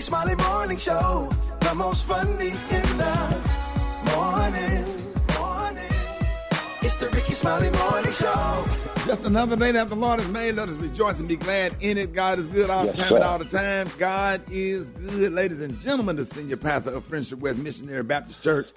Smiley Morning Show, the most funny in the morning. It's the Rickey Smiley Morning Show. Just another day that the Lord has made. Let us rejoice and be glad in it. God is good all the time and all the time. God is good. Ladies and gentlemen, the senior pastor of Friendship West Missionary Baptist Church,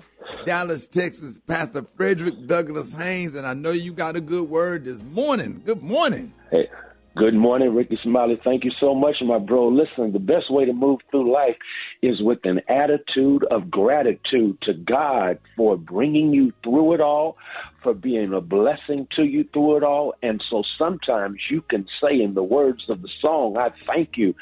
Dallas, Texas, Pastor Frederick Douglass Haynes. And I know you got a good word this morning. Good morning. Hey, good morning, Rickey Smiley. Thank you so much, my bro. Listen, the best way to move through life is with an attitude of gratitude to God for bringing you through it all, for being a blessing to you through it all. And so sometimes you can say in the words of the song, I thank you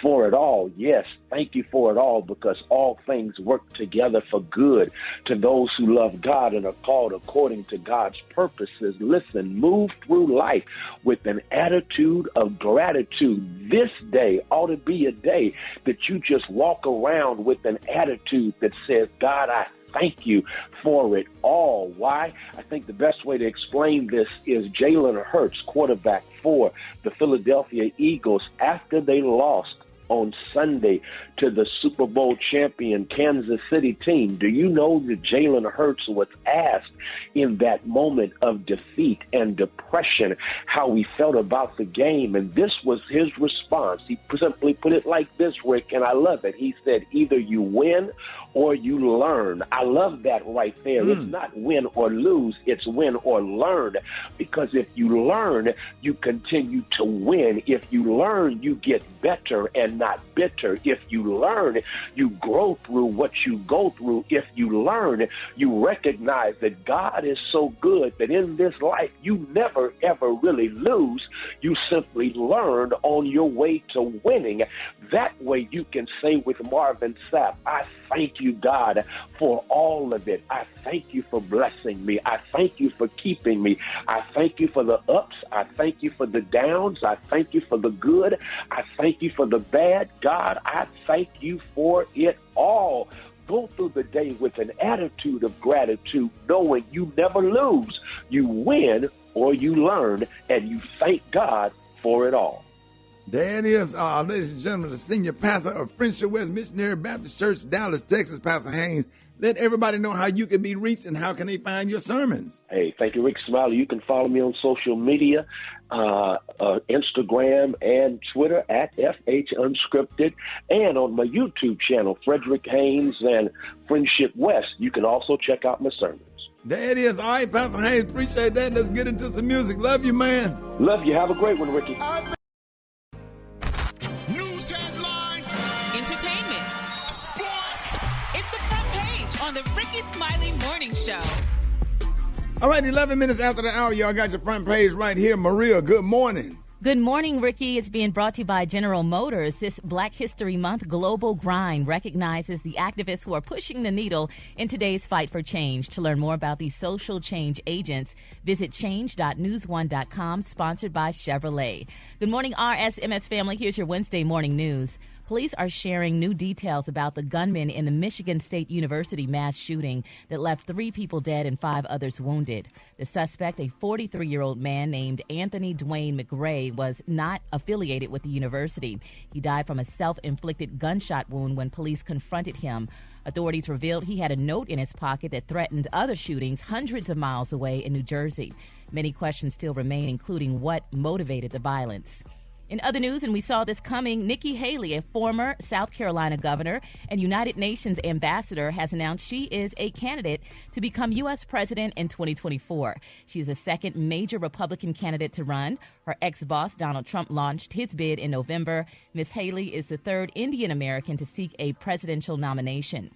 for it all. Yes, thank you for it all, because all things work together for good to those who love God and are called according to God's purposes. Listen, move through life with an attitude of gratitude. This day ought to be a day that you just walk around with an attitude that says, God, I thank you for it all. Why? I think the best way to explain this is Jalen Hurts, quarterback for the Philadelphia Eagles, after they lost on Sunday to the Super Bowl champion Kansas City team. Do you know that Jalen Hurts was asked in that moment of defeat and depression how he felt about the game? And this was his response. He simply put it like this, Rick, and I love it. He said, either you win or you learn. I love that right there. It's not win or lose, it's win or learn. Because if you learn, you continue to win. If you learn, you get better and not bitter. If you learn, you grow through what you go through. If you learn, you recognize that God is so good that in this life, you never, ever really lose. You simply learn on your way to winning. That way you can say with Marvin Sapp, I thank you, God, for all of it. I thank you for blessing me. I thank you for keeping me. I thank you for the ups. I thank you for the downs. I thank you for the good. I thank you for the bad. God, I thank you for it all. Go through the day with an attitude of gratitude, knowing you never lose. You win or you learn, and you thank God for it all. There it is, ladies and gentlemen, the senior pastor of Friendship West Missionary Baptist Church, Dallas, Texas, Pastor Haynes. Let everybody know how you can be reached and how can they find your sermons. Hey, thank you, Rick Smiley. You can follow me on social media, Instagram and Twitter at FH Unscripted, and on my YouTube channel, Frederick Haynes and Friendship West. You can also check out my sermons. There it is. All right, Pastor Haynes, appreciate that. Let's get into some music. Love you, man. Love you. Have a great one, Ricky. News headlines, entertainment, sports. It's the front page on the Rickey Smiley Morning Show. All right, 11 minutes after the hour, y'all got your front page right here. Maria, good morning. Good morning, Ricky. It's being brought to you by General Motors. This Black History Month global grind recognizes the activists who are pushing the needle in today's fight for change. To learn more about these social change agents, visit change.newsone.com, sponsored by Chevrolet. Good morning, RSMS family. Here's your Wednesday morning news. Police are sharing new details about the gunman in the Michigan State University mass shooting that left 3 people dead and 5 others wounded. The suspect, a 43-year-old man named Anthony Dwayne McRae, was not affiliated with the university. He died from a self-inflicted gunshot wound when police confronted him. Authorities revealed he had a note in his pocket that threatened other shootings hundreds of miles away in New Jersey. Many questions still remain, including what motivated the violence. In other news, and we saw this coming, Nikki Haley, a former South Carolina governor and United Nations ambassador, has announced she is a candidate to become U.S. president in 2024. She is the second major Republican candidate to run. Her ex-boss, Donald Trump, launched his bid in November. Ms. Haley is the third Indian American to seek a presidential nomination.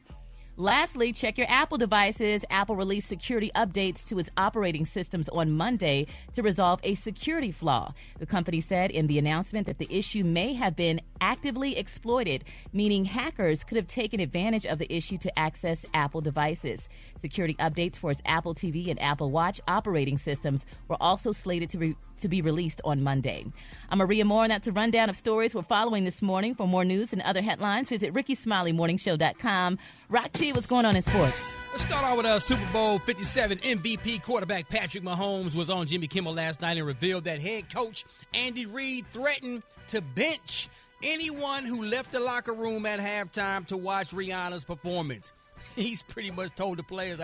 Lastly, check your Apple devices. Apple released security updates to its operating systems on Monday to resolve a security flaw. The company said in the announcement that the issue may have been actively exploited, meaning hackers could have taken advantage of the issue to access Apple devices. Security updates for its Apple TV and Apple Watch operating systems were also slated to be released on Monday. I'm Maria Moore, and that's a rundown of stories we're following this morning. For more news and other headlines, visit RickeySmileyMorningShow.com. Rock T, what's going on in sports? Let's start out with Super Bowl 57 MVP quarterback Patrick Mahomes was on Jimmy Kimmel last night and revealed that head coach Andy Reid threatened to bench anyone who left the locker room at halftime to watch Rihanna's performance. He's pretty much told the players,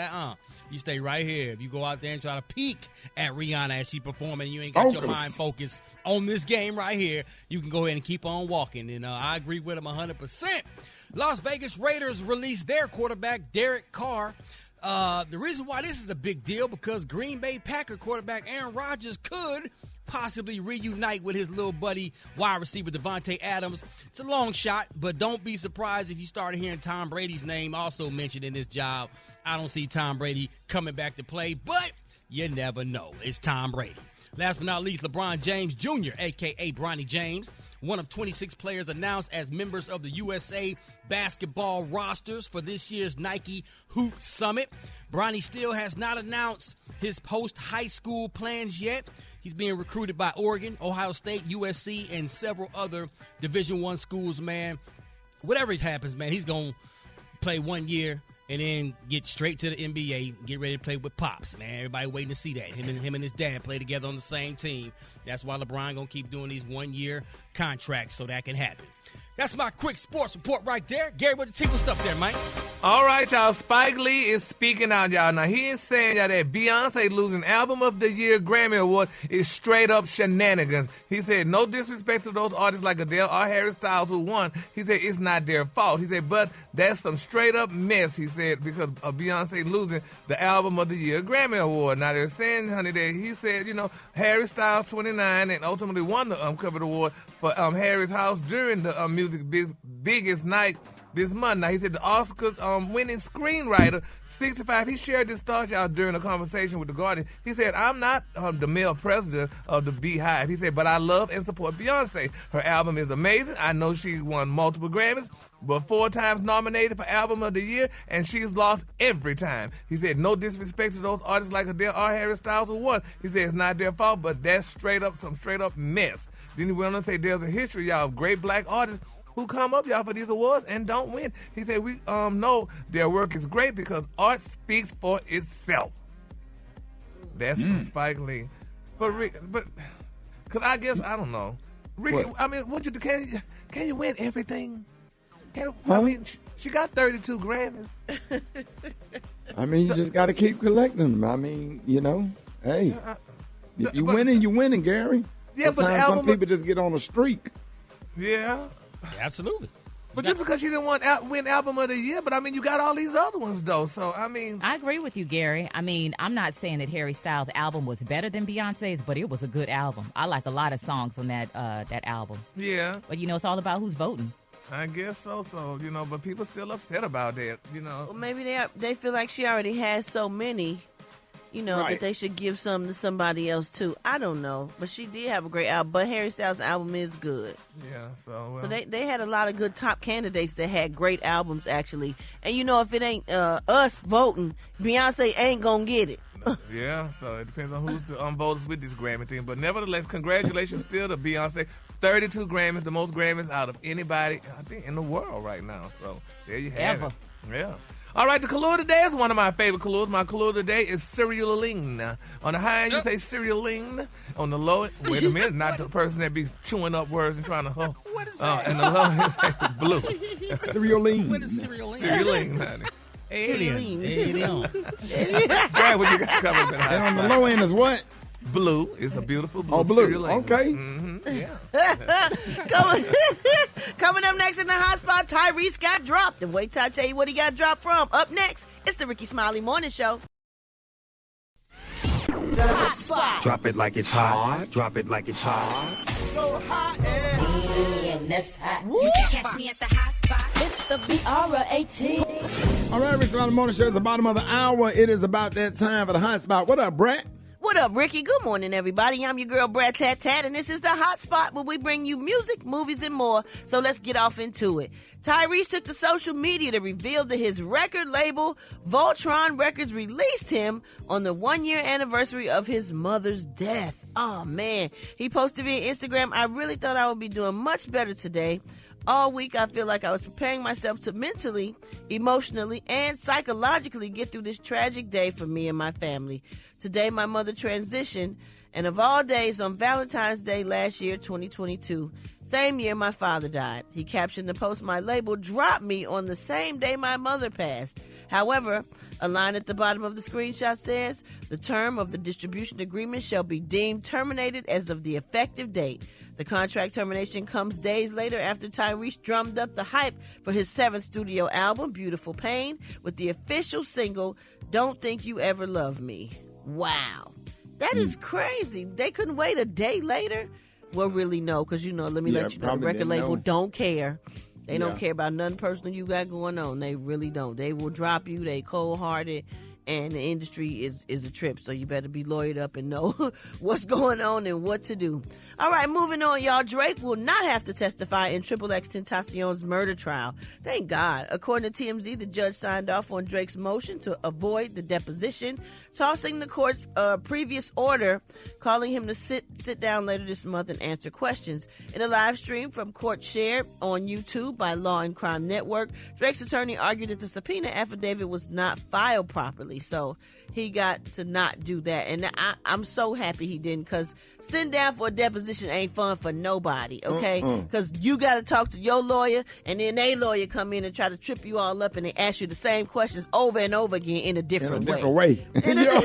you stay right here. If you go out there and try to peek at Rihanna as she performing, you ain't got your mind focused on this game right here, you can go ahead and keep on walking. And I agree with him 100%. Las Vegas Raiders released their quarterback, Derek Carr. The reason why this is a big deal, because Green Bay Packer quarterback Aaron Rodgers could possibly reunite with his little buddy wide receiver Devontae Adams. It's a long shot, but don't be surprised if you start hearing Tom Brady's name also mentioned in this job. I don't see Tom Brady coming back to play, but you never know. It's Tom Brady. Last but not least, LeBron James Jr., a.k.a. Bronny James, one of 26 players announced as members of the USA basketball rosters for this year's Nike Hoop Summit. Bronny still has not announced his post-high school plans yet. He's being recruited by Oregon, Ohio State, USC, and several other Division I schools, man. Whatever happens, man, he's going to play 1 year and then get straight to the NBA, get ready to play with Pops, man. Everybody waiting to see that. Him and his dad play together on the same team. That's why LeBron going to keep doing these 1 year contracts so that can happen. That's my quick sports report right there. Gary, what's up there, Mike? All right, y'all. Spike Lee is speaking out, y'all. Now, he is saying, y'all, that Beyonce losing Album of the Year Grammy Award is straight up shenanigans. He said, no disrespect to those artists like Adele or Harry Styles who won. He said, it's not their fault. He said, but that's some straight up mess, he said, because of Beyonce losing the Album of the Year Grammy Award. Now, they're saying, honey, that he said, Harry Styles 29 and ultimately won the covered award for Harry's House during the music biggest night this month. Now, he said the Oscars winning screenwriter, 65, he shared this thought, y'all, during a conversation with The Guardian. He said, I'm not the male president of the Beehive. He said, but I love and support Beyonce. Her album is amazing. I know she's won multiple Grammys, but 4 times nominated for Album of the Year, and she's lost every time. He said, no disrespect to those artists like Adele or Harry Styles who won. He said, it's not their fault, but that's some straight up mess. Then he went on to say, there's a history, y'all, of great black artists who come up, y'all, for these awards and don't win. He said, we know their work is great because art speaks for itself. That's from Spike Lee. But because I guess, I don't know. Ricky, what? I mean, can you win everything? I mean, she got 32 Grammys. I mean, you just got to keep collecting them. I mean, hey, if you're winning, Gary. Yeah, but some people just get on a streak. Yeah. Absolutely. But just because she didn't win Album of the Year, but I mean, you got all these other ones, though. So, I mean. I agree with you, Gary. I mean, I'm not saying that Harry Styles' album was better than Beyonce's, but it was a good album. I like a lot of songs on that album. Yeah. But, it's all about who's voting. I guess so, but people still upset about that, Well, maybe they feel like she already has so many. Right. That they should give some to somebody else, too. I don't know. But she did have a great album. But Harry Styles' album is good. Yeah, so... So they had a lot of good top candidates that had great albums, actually. And, if it ain't us voting, Beyonce ain't going to get it. Yeah, so it depends on who's the voters with this Grammy thing. But nevertheless, congratulations still to Beyonce. 32 Grammys, the most Grammys out of anybody, I think, in the world right now. So there you have it. Yeah. All right, the color today is one of my favorite colors. My color today is cerealing. On the high end, you say cerealing. On the low end, wait a minute, not the person that be chewing up words and trying to, What is that? And the low end, say blue. Cerealing. What is cerealing? Cerealing, honey. Alien. Brad, what you got coming in And on the low end is what? Blue. It's a beautiful blue. Oh, blue. Cerealing. Okay. Mm-hmm. Yeah. Coming up next in the hot spot, Tyrese got dropped. And wait till I tell you what he got dropped from. Up next, it's the Rickey Smiley Morning Show. The hot spot. Drop it like it's hot. Drop it like it's hot. So hot You can catch me at the hot spot. It's the BR18. All right, Rickey Smiley Morning Show at the bottom of the hour. It is about that time for the hot spot. What up, Brett? What up, Ricky? Good morning, everybody. I'm your girl, Brad Tat Tat, and this is the hot spot where we bring you music, movies, and more. So let's get off into it. Tyrese took to social media to reveal that his record label, Voltron Records, released him on the 1-year anniversary of his mother's death. Oh, man. He posted via Instagram, I really thought I would be doing much better today. All week, I feel like I was preparing myself to mentally, emotionally, and psychologically get through this tragic day for me and my family. Today, my mother transitioned, And of all days, on Valentine's Day last year, 2022, same year my father died. He captioned the post, "My label dropped me on the same day my mother passed." However, a line at the bottom of the screenshot says, "The term of the distribution agreement shall be deemed terminated as of the effective date." The contract termination comes days later after Tyrese drummed up the hype for his 7th studio album, Beautiful Pain, with the official single, "Don't Think You Ever Love Me." Wow. That is crazy. They couldn't wait a day later? Well, really, no, because, let me let you know, the record label don't care. They don't care about nothing personal you got going on. They really don't. They will drop you. They cold-hearted. And the industry is a trip, so you better be lawyered up and know what's going on and what to do. All right, moving on, y'all. Drake will not have to testify in XXXTentacion's murder trial. Thank God. According to TMZ, the judge signed off on Drake's motion to avoid the deposition, tossing the court's previous order, calling him to sit down later this month and answer questions. In a live stream from court shared on YouTube by Law and Crime Network, Drake's attorney argued that the subpoena affidavit was not filed properly. So he got to not do that. And I'm so happy he didn't, because sitting down for a deposition ain't fun for nobody, okay? Because you got to talk to your lawyer, and then their lawyer come in and try to trip you all up, and they ask you the same questions over and over again in a different way. In a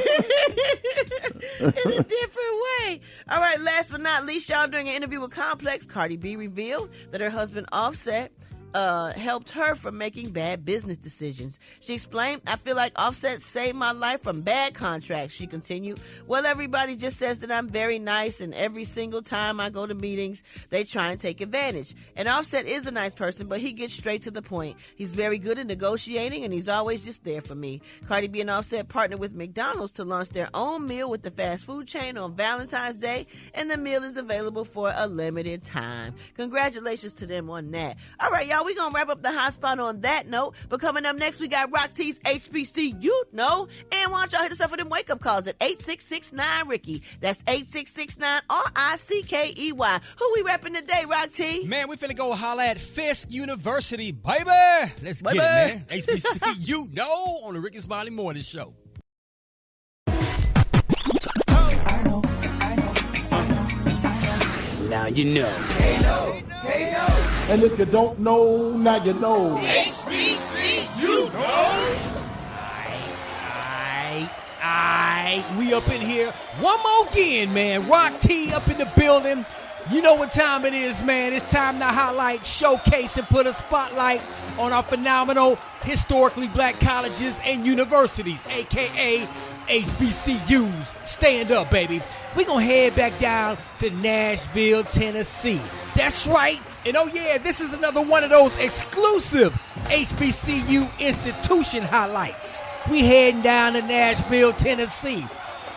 different way. All right, last but not least, y'all, during an interview with Complex, Cardi B revealed that her husband Offset helped her from making bad business decisions. She explained, "I feel like Offset saved my life from bad contracts," she continued. "Well, everybody just says that I'm very nice, and every single time I go to meetings, they try and take advantage. And Offset is a nice person, but he gets straight to the point. He's very good at negotiating, and he's always just there for me." Cardi B and Offset partnered with McDonald's to launch their own meal with the fast food chain on Valentine's Day, and the meal is available for a limited time. Congratulations to them on that. All right, y'all, we're going to wrap up the hot spot on that note. But coming up next, we got Rock T's HBC, And why don't y'all hit us up for them wake-up calls at 8669-RICKY. That's 8669-RICKEY. Who we repping today, Rock T? Man, we finna go holla at Fisk University, baby. Let's get it, man. HBC, on the Rickey Smiley Morning Show. Now you know. And if you don't know, now you know. HBC, We up in here one more again, man. Rock T up in the building. You know what time it is, man. It's time to highlight, showcase, and put a spotlight on our phenomenal, historically black colleges and universities, a.k.a. HBCUs. Stand up, baby. We're going to head back down to Nashville, Tennessee. That's right. And this is another one of those exclusive HBCU institution highlights. We heading down to Nashville, Tennessee,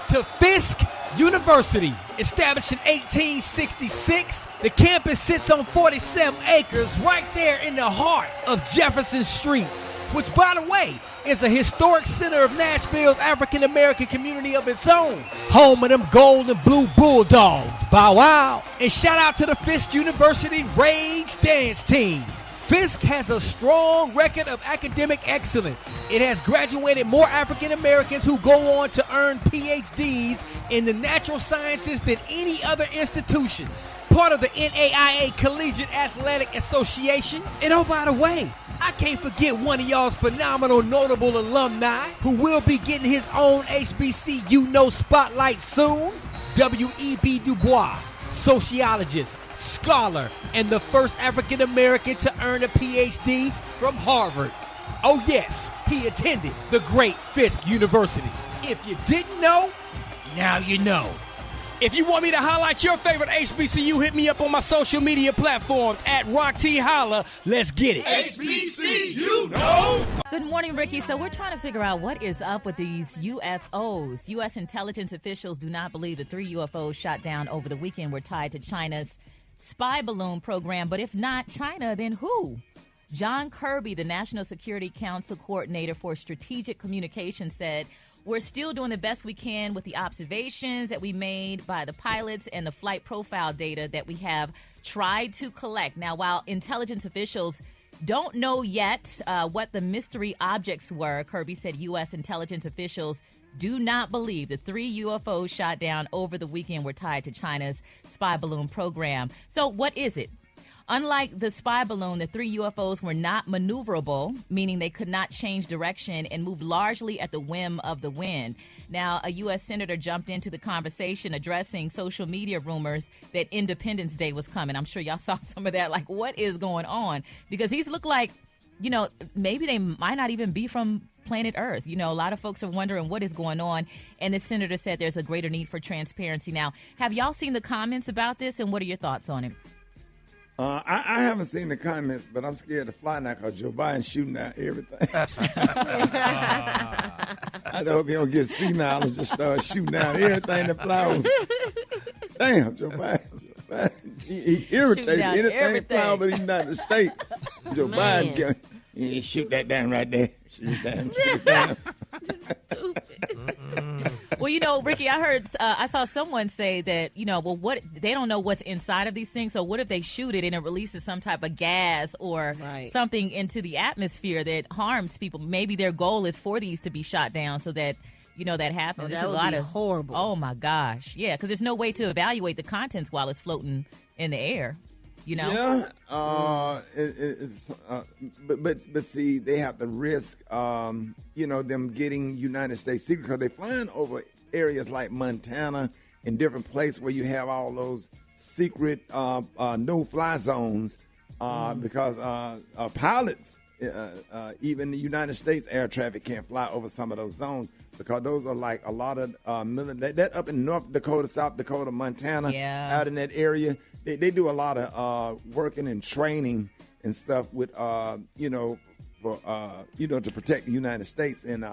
to Fisk University. Established in 1866, the campus sits on 47 acres right there in the heart of Jefferson Street, which, by the way, is a historic center of Nashville's African-American community of its own. Home of them gold and blue bulldogs. Bow wow. And shout out to the Fisk University Rage Dance Team. Fisk has a strong record of academic excellence. It has graduated more African Americans who go on to earn PhDs in the natural sciences than any other institutions. Part of the NAIA Collegiate Athletic Association. And oh, by the way, I can't forget one of y'all's phenomenal, notable alumni who will be getting his own HBCU spotlight soon. W.E.B. Du Bois, sociologist, scholar, and the first African-American to earn a PhD from Harvard. Oh yes, he attended the great Fisk University. If you didn't know, now you know. If you want me to highlight your favorite HBCU, hit me up on my social media platforms at Rock T Holla. Let's get it. HBCU, Good morning, Ricky. So we're trying to figure out what is up with these UFOs. U.S. intelligence officials do not believe the 3 UFOs shot down over the weekend were tied to China's spy balloon program. But if not China, then who? John Kirby, the National Security Council Coordinator for Strategic Communications, said, "We're still doing the best we can with the observations that we made by the pilots and the flight profile data that we have tried to collect." Now, while intelligence officials don't know yet what the mystery objects were, Kirby said U.S. intelligence officials do not believe the 3 UFOs shot down over the weekend were tied to China's spy balloon program. So what is it? Unlike the spy balloon, the 3 UFOs were not maneuverable, meaning they could not change direction and move largely at the whim of the wind. Now, a U.S. senator jumped into the conversation addressing social media rumors that Independence Day was coming. I'm sure y'all saw some of that. Like, what is going on? Because these look like, maybe they might not even be from planet Earth. A lot of folks are wondering what is going on. And the senator said there's a greater need for transparency. Now, have y'all seen the comments about this, and what are your thoughts on it? I haven't seen the comments, but I'm scared to fly now because Joe Biden's shooting out everything. I hope he don't get senile and just start shooting out everything that flies. Damn, Joe Biden. He irritated anything flying but the United States. Joe Biden can shoot that down right there. Shoot it down. Stupid. Well, Ricky, I saw someone say that, what they don't know what's inside of these things. So what if they shoot it and it releases some type of gas or something into the atmosphere that harms people? Maybe their goal is for these to be shot down so that, that happens. Oh, that would be horrible. Oh, my gosh. Yeah, because there's no way to evaluate the contents while it's floating in the air. Yeah, but see, they have to risk, them getting United States secret because they're flying over areas like Montana and different places where you have all those secret no-fly zones because pilots, even the United States air traffic can't fly over some of those zones because those are like a lot of that up in North Dakota, South Dakota, Montana, out in that area. They do a lot of working and training and stuff with, to protect the United States. And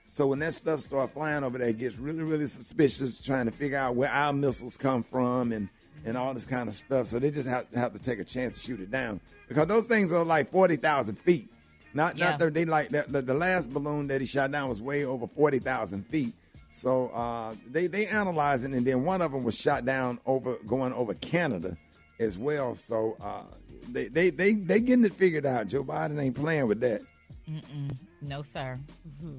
so when that stuff starts flying over there, it gets really, really suspicious, trying to figure out where our missiles come from and all this kind of stuff. So they just have to take a chance to shoot it down because those things are like 40,000 feet. They like the last balloon that he shot down was way over 40,000 feet. So they analyzed it, and then one of them was shot down going over Canada as well. So they getting it figured out. Joe Biden ain't playing with that. No, sir.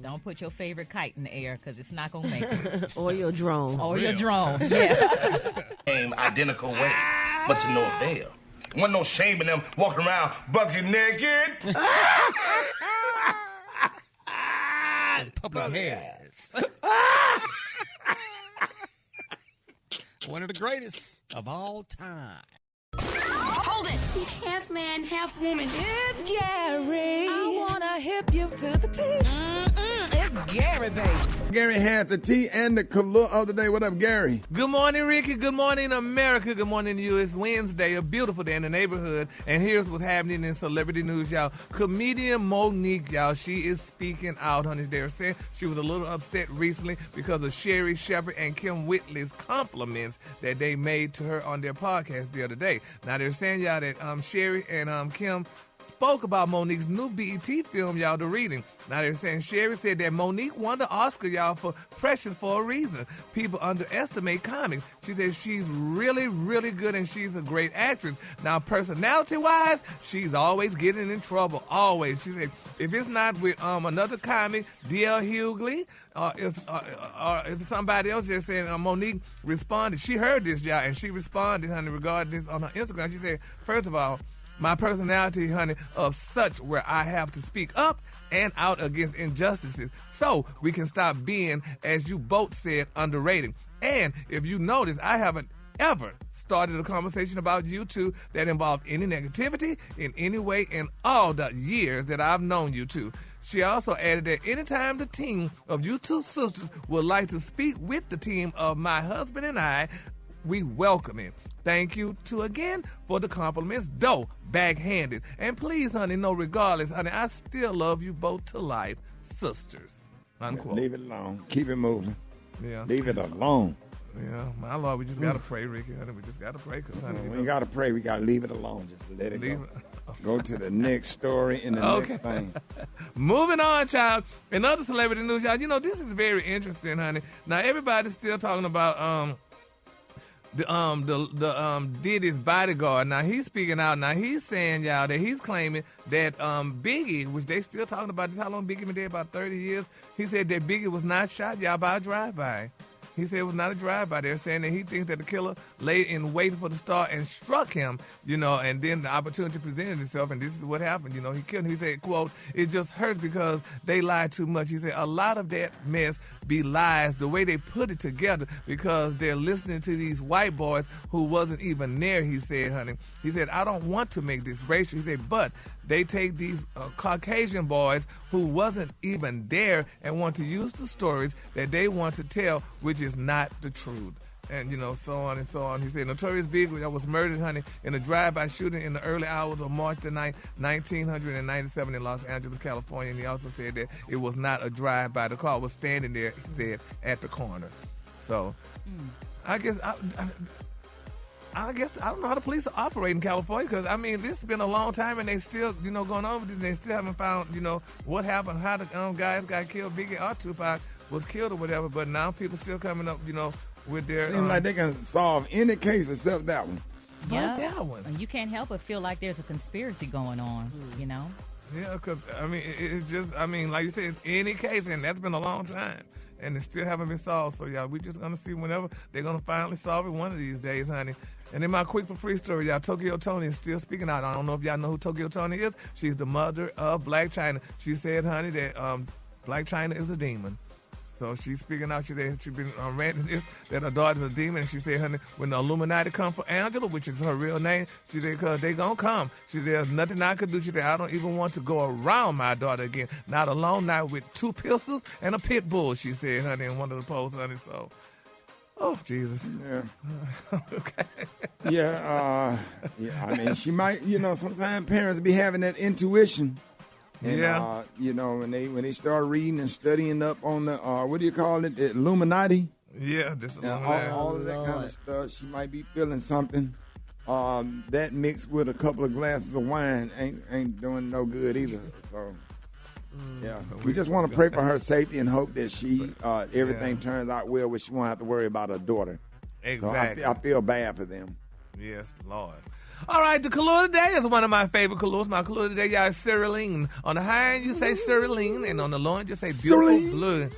Don't put your favorite kite in the air because it's not going to make it. Or your drone. Yeah. Same identical way, but to no avail. Wasn't no shame in them walking around bucket naked. Public hands. One of the greatest of all time. Hold it. He's half man, half woman. It's Gary. I want to hip you to the T. It's Gary, baby. Gary has the tea and the color of the day. What up, Gary? Good morning, Ricky. Good morning, America. Good morning to you. It's Wednesday, a beautiful day in the neighborhood. And here's what's happening in celebrity news, y'all. Comedian Monique, y'all, she is speaking out, honey. They're saying she was a little upset recently because of Sherry Shepherd and Kim Whitley's compliments that they made to her on their podcast the other day. Now, they're saying, y'all, that Sherry and Kim spoke about Monique's new BET film, y'all, The Reading. Now, they're saying Sherry said that Monique won the Oscar, y'all, for Precious for a reason. People underestimate comics. She said she's really, really good and she's a great actress. Now, personality-wise, she's always getting in trouble, always. She said if it's not with another comic, D.L. Hughley, if somebody else just saying Monique responded. She heard this, y'all, and she responded, honey, regarding this on her Instagram. She said, first of all, my personality, honey, of such where I have to speak up and out against injustices so we can stop being, as you both said, underrated. And if you notice, I haven't ever started a conversation about you two that involved any negativity in any way in all the years that I've known you two. She also added that anytime the team of you two sisters would like to speak with the team of my husband and I, we welcome it. Thank you again for the compliments, though backhanded. And please, honey, no, regardless, honey, I still love you both to life, sisters. Unquote. Leave it alone. Keep it moving. Yeah. Leave it alone. Yeah, my Lord, we just got to pray, Ricky. Honey, we just got to pray. Cause, honey, we ain't got to pray. We got to leave it alone. Just let it go. Go to the next story and the next thing. Moving on, child. In other celebrity news, y'all, this is very interesting, honey. Now, everybody's still talking about did his bodyguard. Now he's speaking out. Now he's saying, y'all, that he's claiming that Biggie, which they still talking about this, how long Biggie been dead, about 30 years. He said that Biggie was not shot, y'all, by a drive-by. He said it was not a drive-by. They're saying that he thinks that the killer lay in wait for the star and struck him, and then the opportunity presented itself, and this is what happened. He killed him. He said, quote, "It just hurts because they lied too much." He said a lot of that mess be lies, the way they put it together, because they're listening to these white boys who wasn't even there, he said, honey. He said, I don't want to make this racial. He said, but they take these Caucasian boys who wasn't even there and want to use the stories that they want to tell, which is not the truth. And, so on and so on. He said, Notorious Big was murdered, honey, in a drive-by shooting in the early hours of March the 9th, 1997 in Los Angeles, California. And he also said that it was not a drive-by. The car was standing there, he said, at the corner. So, I guess I don't know how the police operate in California, because, this has been a long time, and they still, going on with this, and they still haven't found, what happened, how the guys got killed, Biggie or Tupac was killed or whatever, but now people still coming up, with their... Seems like they can solve any case except that one. Yeah, that one. You can't help but feel like there's a conspiracy going on, Yeah, because, it's just, like you said, any case, and that's been a long time, and it still haven't been solved, so, y'all, we just going to see whenever they're going to finally solve it one of these days, honey. And in my quick for free story, y'all, Tokyo Toni is still speaking out. I don't know if y'all know who Tokyo Toni is. She's the mother of Black China. She said, honey, that Black China is a demon. So she's speaking out. She said she's been ranting this, that her daughter's a demon. And she said, honey, when the Illuminati come for Angela, which is her real name, she said, because they going to come. She said, there's nothing I could do. She said, I don't even want to go around my daughter again. Not alone, not with 2 pistols and a pit bull, she said, honey, in one of the posts, honey. So, oh, Jesus. Yeah. Okay. Yeah, she might, sometimes parents be having that intuition. And, when they start reading and studying up on the, what do you call it, the Illuminati? Yeah, this Illuminati. All of that kind of stuff. She might be feeling something. That mixed with a couple of glasses of wine ain't doing no good either. So, yeah, we just want to pray for her safety and hope that everything turns out well, where she won't have to worry about her daughter. Exactly. So I feel bad for them. Yes, Lord. All right, the color today is one of my favorite colors. My color today, y'all, is cerulean. On the high end, you say cerulean, and on the low end, you say beautiful blue.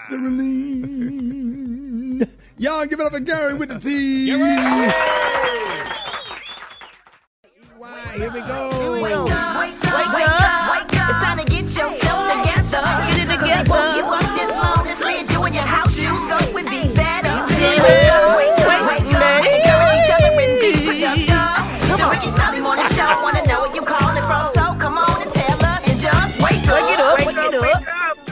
Cerulean. Y'all give it up for Gary with the T. Gary! Here we go. Wake up. It's time to get yourself together. Get it together. Woke you up this morning, slid you in your house shoes, so it would be better. Wake up. Encourage each other and be productive. The Rickey Smiley Morning Show. Wanna know where you calling from? So come on and tell us and just wake up. Wake it up.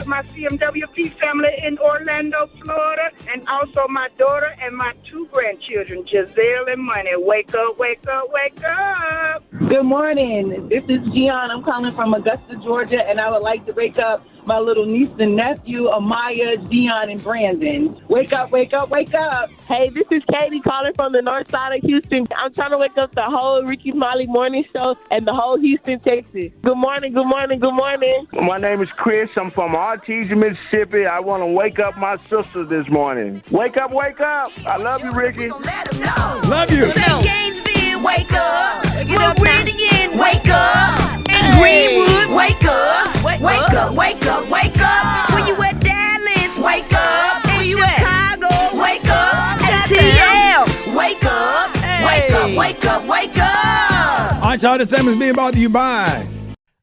My CMWP family in Orlando, Florida, and also my daughter and my 2 grandchildren, Giselle and Money. Wake up, wake up, wake up. Good morning. This is Gian. I'm calling from Augusta, Georgia, and I would like to wake up my little niece and nephew, Amaya, Dion, and Brandon. Wake up, wake up, wake up. Hey, this is Katie calling from the north side of Houston. I'm trying to wake up the whole Rickey Smiley Morning Show and the whole Houston, Texas. Good morning, good morning, good morning. My name is Chris. I'm from Artesia, Mississippi. I want to wake up my sister this morning. Wake up, wake up. I love you, Ricky. Love you. St. Gainesville, wake up. Get up, Brannigan, wake up. And Greenwood, wake up. Wake up, wake up, wake up. Where you at, Dallas? Wake up. In Chicago, wake up. ATL, wake up. Wake up, wake up, wake up. All right, y'all, this segment is being brought to you by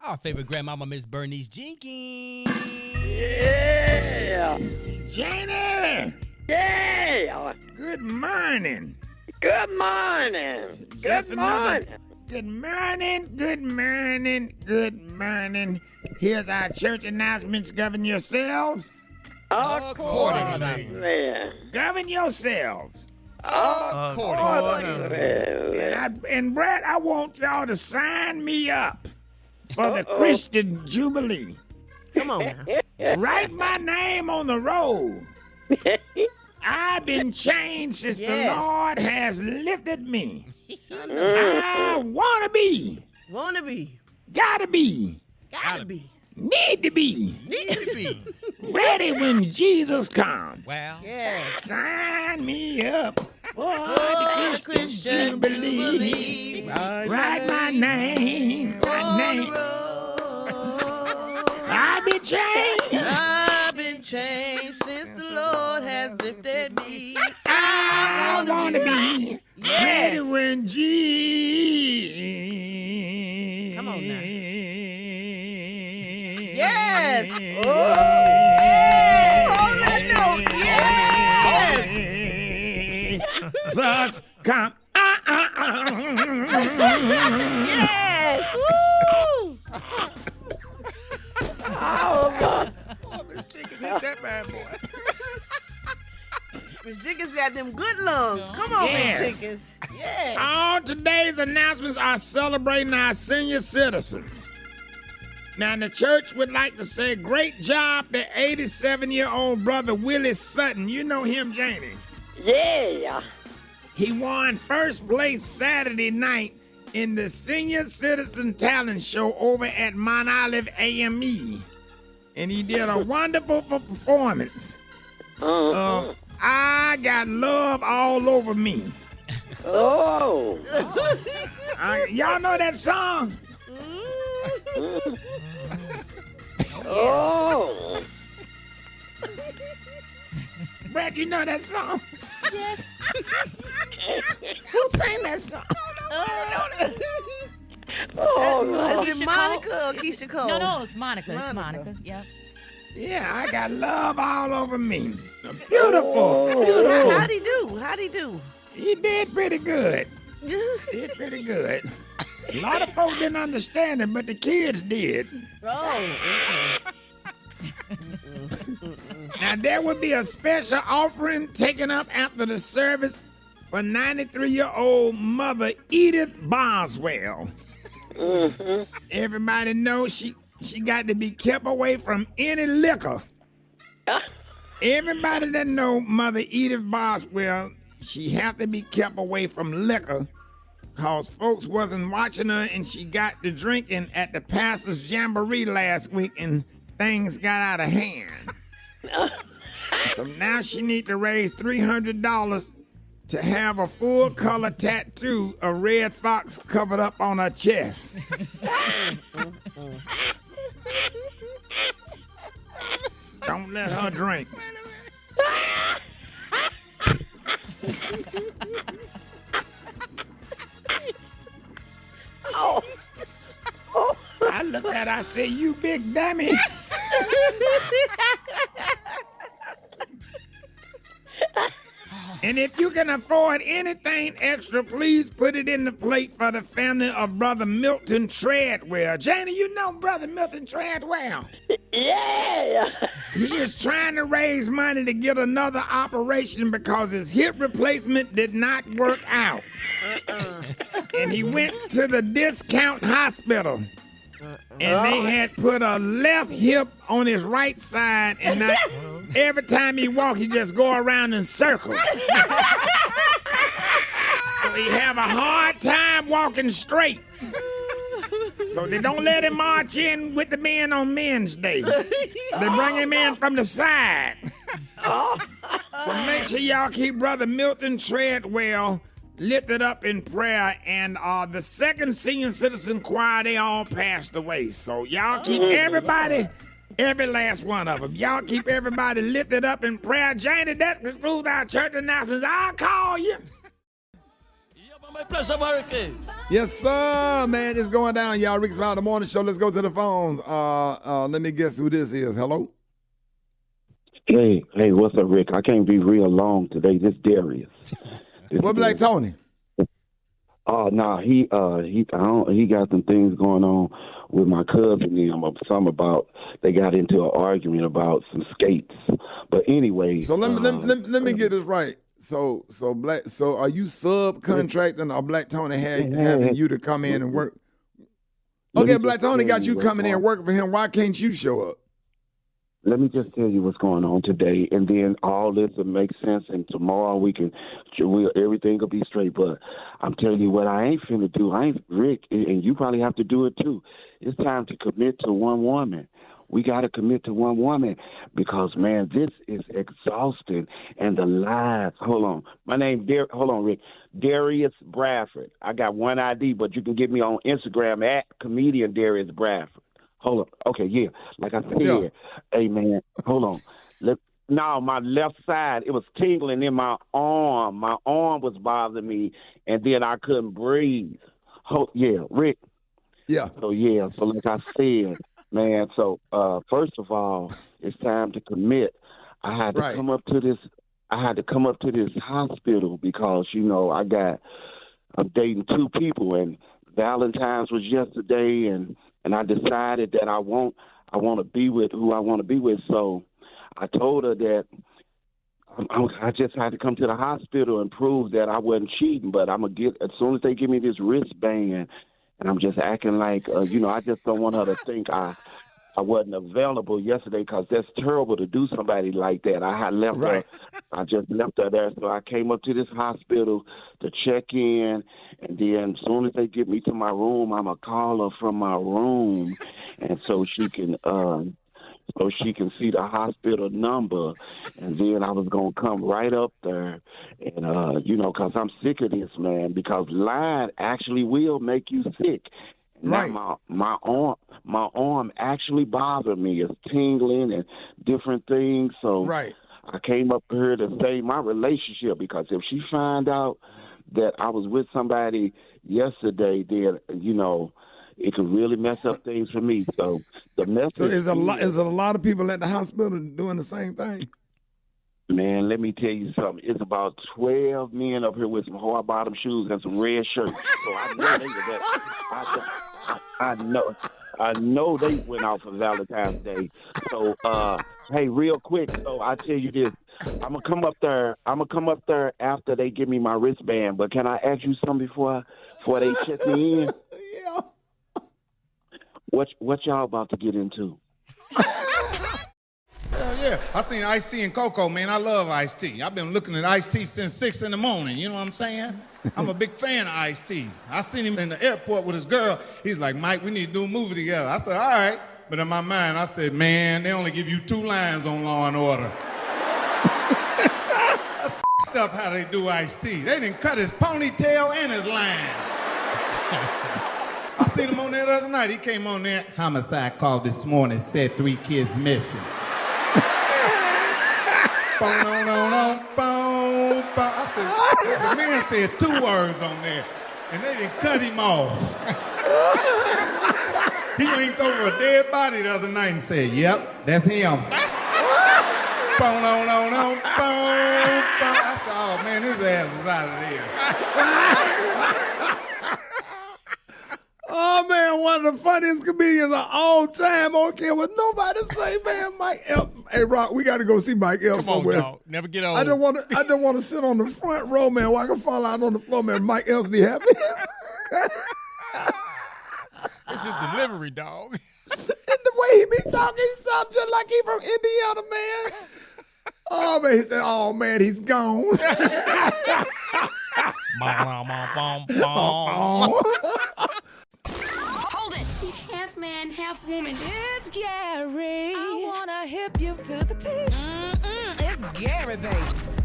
our favorite grandmama, Miss Bernice Jenkins. Yeah. Janie. Yeah. Good morning. Good morning. Good morning. Good morning, good morning, good morning. Here's our church announcements. Govern yourselves. Accordingly. Govern yourselves. Accordingly. And Brad, I want y'all to sign me up for the Christian Jubilee. Come on now. Write my name on the roll. I've been changed since the Lord has lifted me. I wanna be. Wanna be. Gotta be. Gotta be. Need to be. Need to be. Ready when Jesus comes. Well, Yes. Sign me up for the Christian Jubilee. Write my name. I've been changed. I've been changed since the Lord has lifted me. I want to be ready when Jesus. Come on now. Yes. Oh, that note. Yes. Jesus come. Yes. Woo. Oh, God. Oh, Miss Jenkins hit that bad boy. Miss Jenkins got them good lungs. Come on, Yeah. Miss Jenkins. Yes. All today's announcements are celebrating our senior citizens. Now, the church would like to say great job to 87-year-old brother Willie Sutton. You know him, Janie? Yeah. He won first place Saturday night in the Senior Citizen Talent Show over at Mount Olive AME. And he did a wonderful performance. I got love all over me. Oh. Y'all know that song? Oh. Brad, you know that song? Yes. Who sang that song? Oh, Is it Monica or Keisha Cole? No, it's Monica. It's Monica. Yep. Yeah, I got love all over me. Beautiful. How'd he do? He did pretty good. Did pretty good. A lot of folks didn't understand it, but the kids did. Oh. Now, there will be a special offering taken up after the service for 93-year-old mother Edith Boswell. Everybody knows she got to be kept away from any liquor. Everybody that know Mother Edith Boswell, she have to be kept away from liquor because folks wasn't watching her and she got to drinking at the pastor's jamboree last week and things got out of hand. So now she need to raise $300 to have a full-color tattoo, a red fox covered up on her chest. Don't let her drink. Oh. I looked at her, I said, you big dummy. And if you can afford anything extra, please put it in the plate for the family of Brother Milton Treadwell. Janie, you know Brother Milton Treadwell? Yeah. He is trying to raise money to get another operation because his hip replacement did not work out. And he went to the discount hospital. And they had put a left hip on his right side, and now every time he walk, he just go around in circles. So he have a hard time walking straight. So they don't let him march in with the men on Men's Day. They bring him in from the side. So make sure y'all keep Brother Milton Treadwell lifted up in prayer, and the second senior citizen choir, they all passed away. So y'all keep everybody, every last one of them, y'all keep everybody lifted up in prayer. Janie, that concludes our church announcements. I'll call you. My pleasure, Ricky. Yes, sir, man. It's going down, y'all. Rickey Smiley Morning Show. Let's go to the phones. Let me guess who this is. Hello? Hey, what's up, Rick? I can't be real long today. This Darius. What Black Tony? Oh, no, he got some things going on with my cousin and some about they got into an argument about some skates. But anyway, so let me get this right. So are you subcontracting or Black Tony having you to come in and work? Okay, Black Tony got you coming in working for him. Why can't you show up? Let me just tell you what's going on today, and then all this will make sense, and tomorrow everything will be straight. But I'm telling you what I ain't finna do. Rick, and you probably have to do it too. It's time to commit to one woman. We got to commit to one woman because, man, this is exhausting. And the lies. Hold on. My name, hold on, Rick. Darius Bradford. I got one ID, but you can get me on Instagram at comedian Darius Bradford. Hold on. Okay, yeah. Like I said, hey, man, hold on. No, my left side, it was tingling in my arm. My arm was bothering me, and then I couldn't breathe. Yeah, Rick. Yeah. So like I said, man, so first of all, it's time to commit. I had to come up to this hospital because, I'm dating two people, and Valentine's was yesterday, and I decided that I want to be with who I want to be with. So I told her that I just had to come to the hospital and prove that I wasn't cheating, but I'm going to get, as soon as they give me this wristband, and I'm just acting like, I just don't want her to think I wasn't available yesterday because that's terrible to do somebody like that. I had left her. I just left her there. So I came up to this hospital to check in, and then as soon as they get me to my room, I'm going to call her from my room, and so she can see the hospital number, and then I was going to come right up there, and, because I'm sick of this, man, because lying actually will make you sick. Now, my arm actually bothered me. It's tingling and different things, so I came up here to save my relationship, because if she find out that I was with somebody yesterday, then, it could really mess up things for me. So the message. So is it a lot of people at the hospital doing the same thing? Man, let me tell you something. It's about 12 men up here with some hard bottom shoes and some red shirts. So I know they were that. I know they went out for Valentine's Day. So hey, real quick. So I tell you this. I'm gonna come up there after they give me my wristband. But can I ask you something before they check me in? Yeah. What y'all about to get into? Hell yeah. I seen Ice-T and Coco, man. I love Ice-T. I've been looking at Ice-T since 6 in the morning. You know what I'm saying? I'm a big fan of Ice-T. I seen him in the airport with his girl. He's like, Mike, we need to do a movie together. I said, all right. But in my mind, I said, man, they only give you 2 lines on Law and Order. That's f***ed up how they do Ice-T. They didn't cut his ponytail and his lines. I seen him on there the other night. He came on there. Homicide called this morning, said 3 kids missing. I said, the man said 2 words on there, and they didn't cut him off. He leaned over a dead body the other night and said, yep, that's him. I said, oh man, his ass is out of there. Oh, man, one of the funniest comedians of all time. I don't care what nobody say, man. Mike Epps. Hey, Rock, we got to go see Mike Epps somewhere. Come on, dog. Never get old. I don't want to sit on the front row, man, where I can fall out on the floor, man. Mike Epps be happy. It's his delivery, dog. And the way he be talking, he sounds just like he from Indiana, man. Oh, man, he said, oh, man, he's gone. Hold it. He's half man, half woman. It's Gary. I wanna hip you to the T. It's Gary, baby.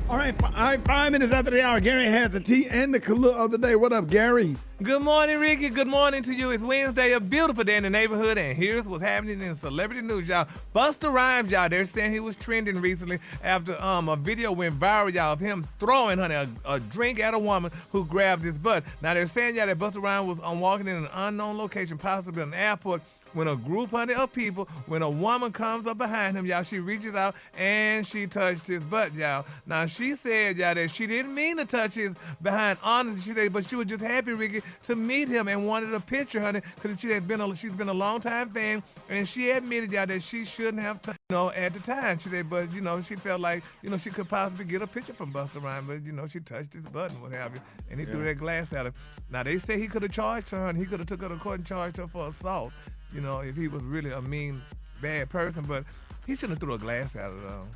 All right, 5 minutes after the hour, Gary has the tea and the color of the day. What up, Gary? Good morning, Ricky. Good morning to you. It's Wednesday, a beautiful day in the neighborhood, and here's what's happening in celebrity news, y'all. Busta Rhymes, y'all, they're saying he was trending recently after a video went viral, y'all, of him throwing, a drink at a woman who grabbed his butt. Now, they're saying, y'all, that Busta Rhymes was walking in an unknown location, possibly an airport, when a group of people, when a woman comes up behind him, y'all, she reaches out and she touched his butt, y'all. Now, she said, y'all, that she didn't mean to touch his behind, honestly. She said, but she was just happy, Ricky, to meet him and wanted a picture, honey, because she's been a long-time fan, and she admitted, y'all, that she shouldn't have touched, at the time. She said, but, she felt like, she could possibly get a picture from Busta Rhymes, but, she touched his butt and what have you, and he threw that glass at her. Now, they say he could have charged her, and he could have took her to court and charged her for assault. If he was really a mean, bad person, but he shouldn't have threw a glass at her, though.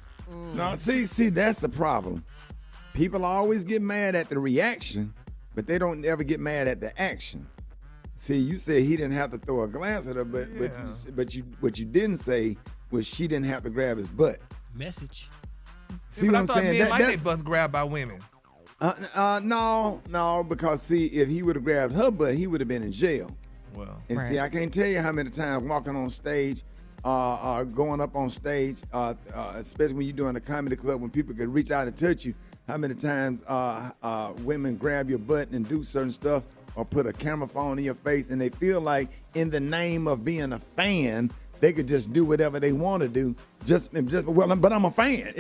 No, see, that's the problem. People always get mad at the reaction, but they don't ever get mad at the action. See, you said he didn't have to throw a glance at her, but what you didn't say was she didn't have to grab his butt. Message. See what I'm saying? Men like they bust grabbed by women. No, because see, if he would have grabbed her butt, he would have been in jail. Well, and see, I can't tell you how many times walking on stage, going up on stage, especially when you're doing a comedy club, when people can reach out and touch you, how many times women grab your butt and do certain stuff or put a camera phone in your face, and they feel like in the name of being a fan, they could just do whatever they want to do. But I'm a fan.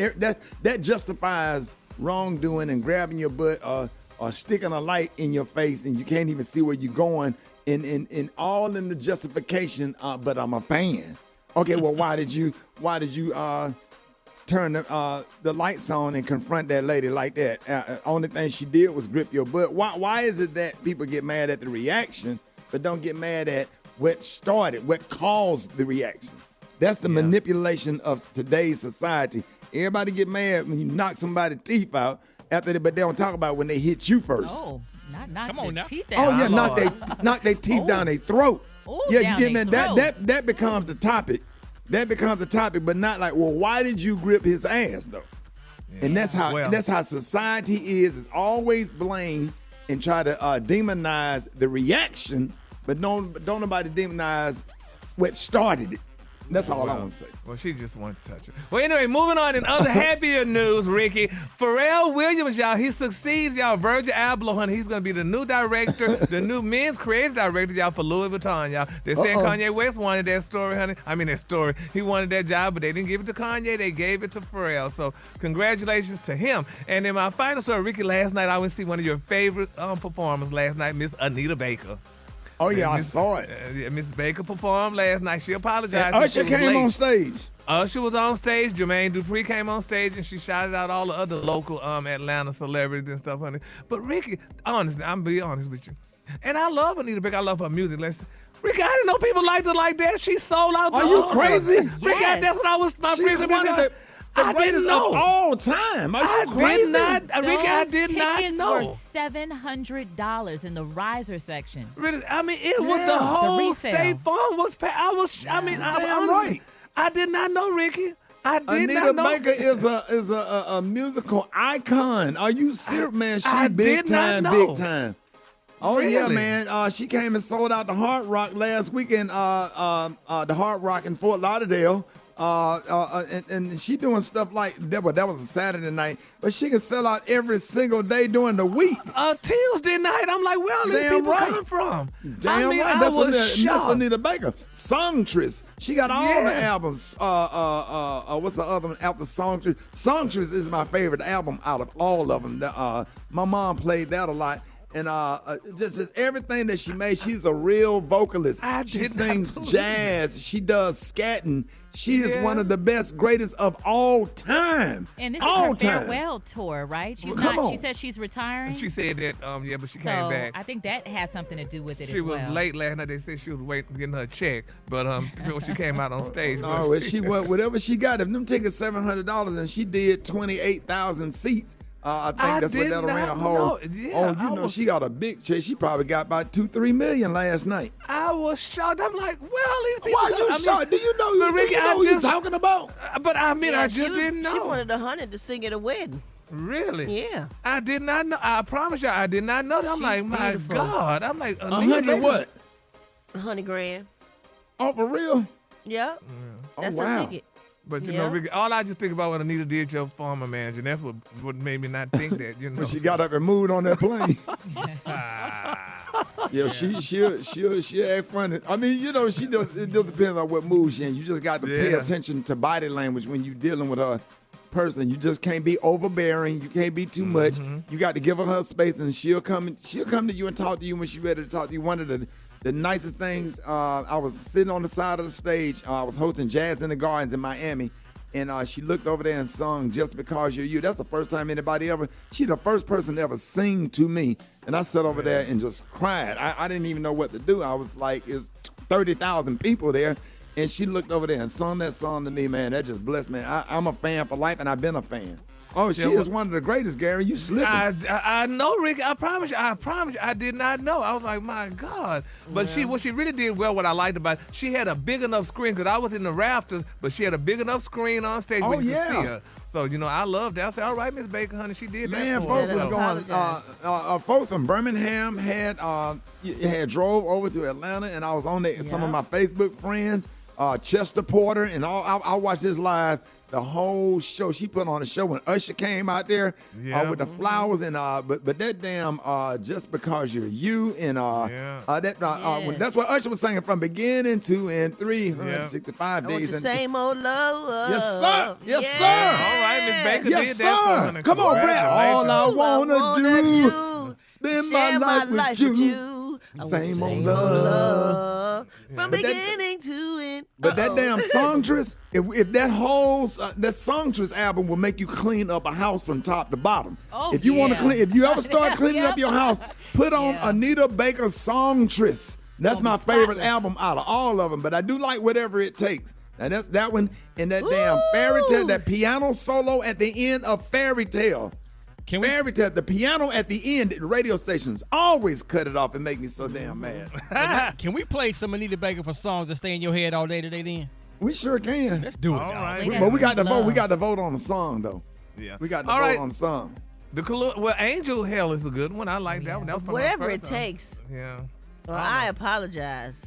That justifies wrongdoing and grabbing your butt or sticking a light in your face and you can't even see where you're going. In all in the justification, but I'm a fan. Okay, well, why did you turn the lights on and confront that lady like that? Only thing she did was grip your butt. Why is it that people get mad at the reaction, but don't get mad at what caused the reaction? That's the manipulation of today's society. Everybody get mad when you knock somebody's teeth out after but they don't talk about when they hit you first. Oh, not Come on now. teeth down. Oh yeah, knock their teeth down their throat. Ooh, Yeah, you down get they me. throat. That becomes the topic. That becomes the topic, but not like, well, why did you grip his ass though? Yeah. And that's how society is. It's always blame and try to demonize the reaction, but don't nobody demonize what started it. That's all I want to say. Well, she just wants to touch it. Well, anyway, moving on in other happier news, Ricky. Pharrell Williams, y'all, he succeeds, y'all, Virgil Abloh, honey. He's going to be the new director, the new men's creative director, y'all, for Louis Vuitton, y'all. They're saying Kanye West wanted that story, honey. He wanted that job, but they didn't give it to Kanye. They gave it to Pharrell. So congratulations to him. And in my final story, Ricky, last night I went to see one of your favorite performers last night, Miss Anita Baker. Oh, yeah, I saw it. Miss Baker performed last night. She apologized. Usher came on stage. Usher was on stage. Jermaine Dupri came on stage, and she shouted out all the other local Atlanta celebrities and stuff, honey. But Ricky, honestly, I'm be honest with you. And I love Anita Baker. I love her music. Ricky, I didn't know people liked her like that. She sold out. Are you crazy? Yes. Ricky, that's what I was. My friends the greatest of all time. Are you crazy? I did not know. Those tickets were $700 in the riser section. Really? I mean, it was the whole State Farm was. I did not know, Ricky. I did not know. Anita Baker is a musical icon. Are you serious, man? She's big time. Oh really? Yeah, man. She came and sold out the Hard Rock last weekend. The Hard Rock in Fort Lauderdale. And she doing stuff like that. Well, that was a Saturday night, but she can sell out every single day during the week. Tuesday night, I'm like, where all these people coming from? Damn right. That's Anita Baker. Songstress. She got all the albums. What's the other one after Songstress? Songstress is my favorite album out of all of them. My mom played that a lot. And just everything that she made, she's a real vocalist. She sings jazz. She does scatting. She is one of the best, greatest of all time. And this is her farewell tour, right? She said she's retiring. She said that, but she came back. I think that has something to do with it. She was late last night. They said she was waiting, getting her check, but before she came out on stage. Oh, whatever she got. If them tickets $700 and she did 28,000 seats. I think that's what that'll rent a whole. She got a big check. She probably got about $2-3 million last night. I was shocked. I'm like, well, these people. Why you shocked? Do you know? Ricky, what you're talking about? But I mean, I just didn't know. She wanted $100 to sing at a wedding. Really? Yeah. I did not know. I promise you, I did not know. I'm like, my God. I'm like, 100 what? 100 grand. Oh, for real? Yeah. That's wow. a ticket. But you know, Ricky, all I just think about what Anita did, your former manager, and that's what made me not think that. You know, when she got up and moved on that plane. Yeah, she'll act funny. I mean, you know, it just depends on what mood she's in. You just got to pay attention to body language when you're dealing with a person. You just can't be overbearing. You can't be too much. You got to give her space, and she'll come to you and talk to you when she's ready to talk to you. One of the nicest things, I was sitting on the side of the stage. I was hosting Jazz in the Gardens in Miami, and she looked over there and sung Just Because You're You. That's the first time anybody she's the first person to ever sing to me. And I sat over there and just cried. I didn't even know what to do. I was like, it's 30,000 people there. And she looked over there and sung that song to me, man. That just blessed me. I'm a fan for life, and I've been a fan. Oh, she is one of the greatest, Gary. You slipping. I know, Rick. I promise you, I did not know. I was like, my God. But she really did well. What I liked about it, she had a big enough screen, because I was in the rafters, but she had a big enough screen on stage where you could see her. So, I loved that. I said, all right, Miss Baker, honey, she did that. Man, folks was going. Folks from Birmingham had drove over to Atlanta, and I was on there. Some of my Facebook friends, Chester Porter, and all. I watched this live. The whole show. She put on a show when Usher came out there with the flowers and but that damn Just Because You're You and that's what Usher was singing from beginning to and 365 days. The same old love. Yes, sir. Yes, sir. All right, Miss Baker did that. Sir. Come on, Brad. All I wanna do spend my life with you. Same old love. From beginning to end. But that damn songstress, if that whole that songstress album will make you clean up a house from top to bottom. Oh, if you want to clean, if you ever start cleaning up your house, put on Anita Baker's Songstress. That's my favorite album out of all of them. But I do like Whatever It Takes. And that's that one and that damn Fairy Tale, that piano solo at the end of Fairy Tale. Fairy Tale, the piano at the end at the radio stations always cut it off and make me so damn mad. Can we play some Anita Baker for songs that stay in your head all day today then? We sure can. Let's do it. All right. But we got to vote. We got to vote on the song though. Yeah. We got to vote on the song. Angel Hell is a good one. I like that one. That was from Whatever It Takes. Yeah. Well, I apologize.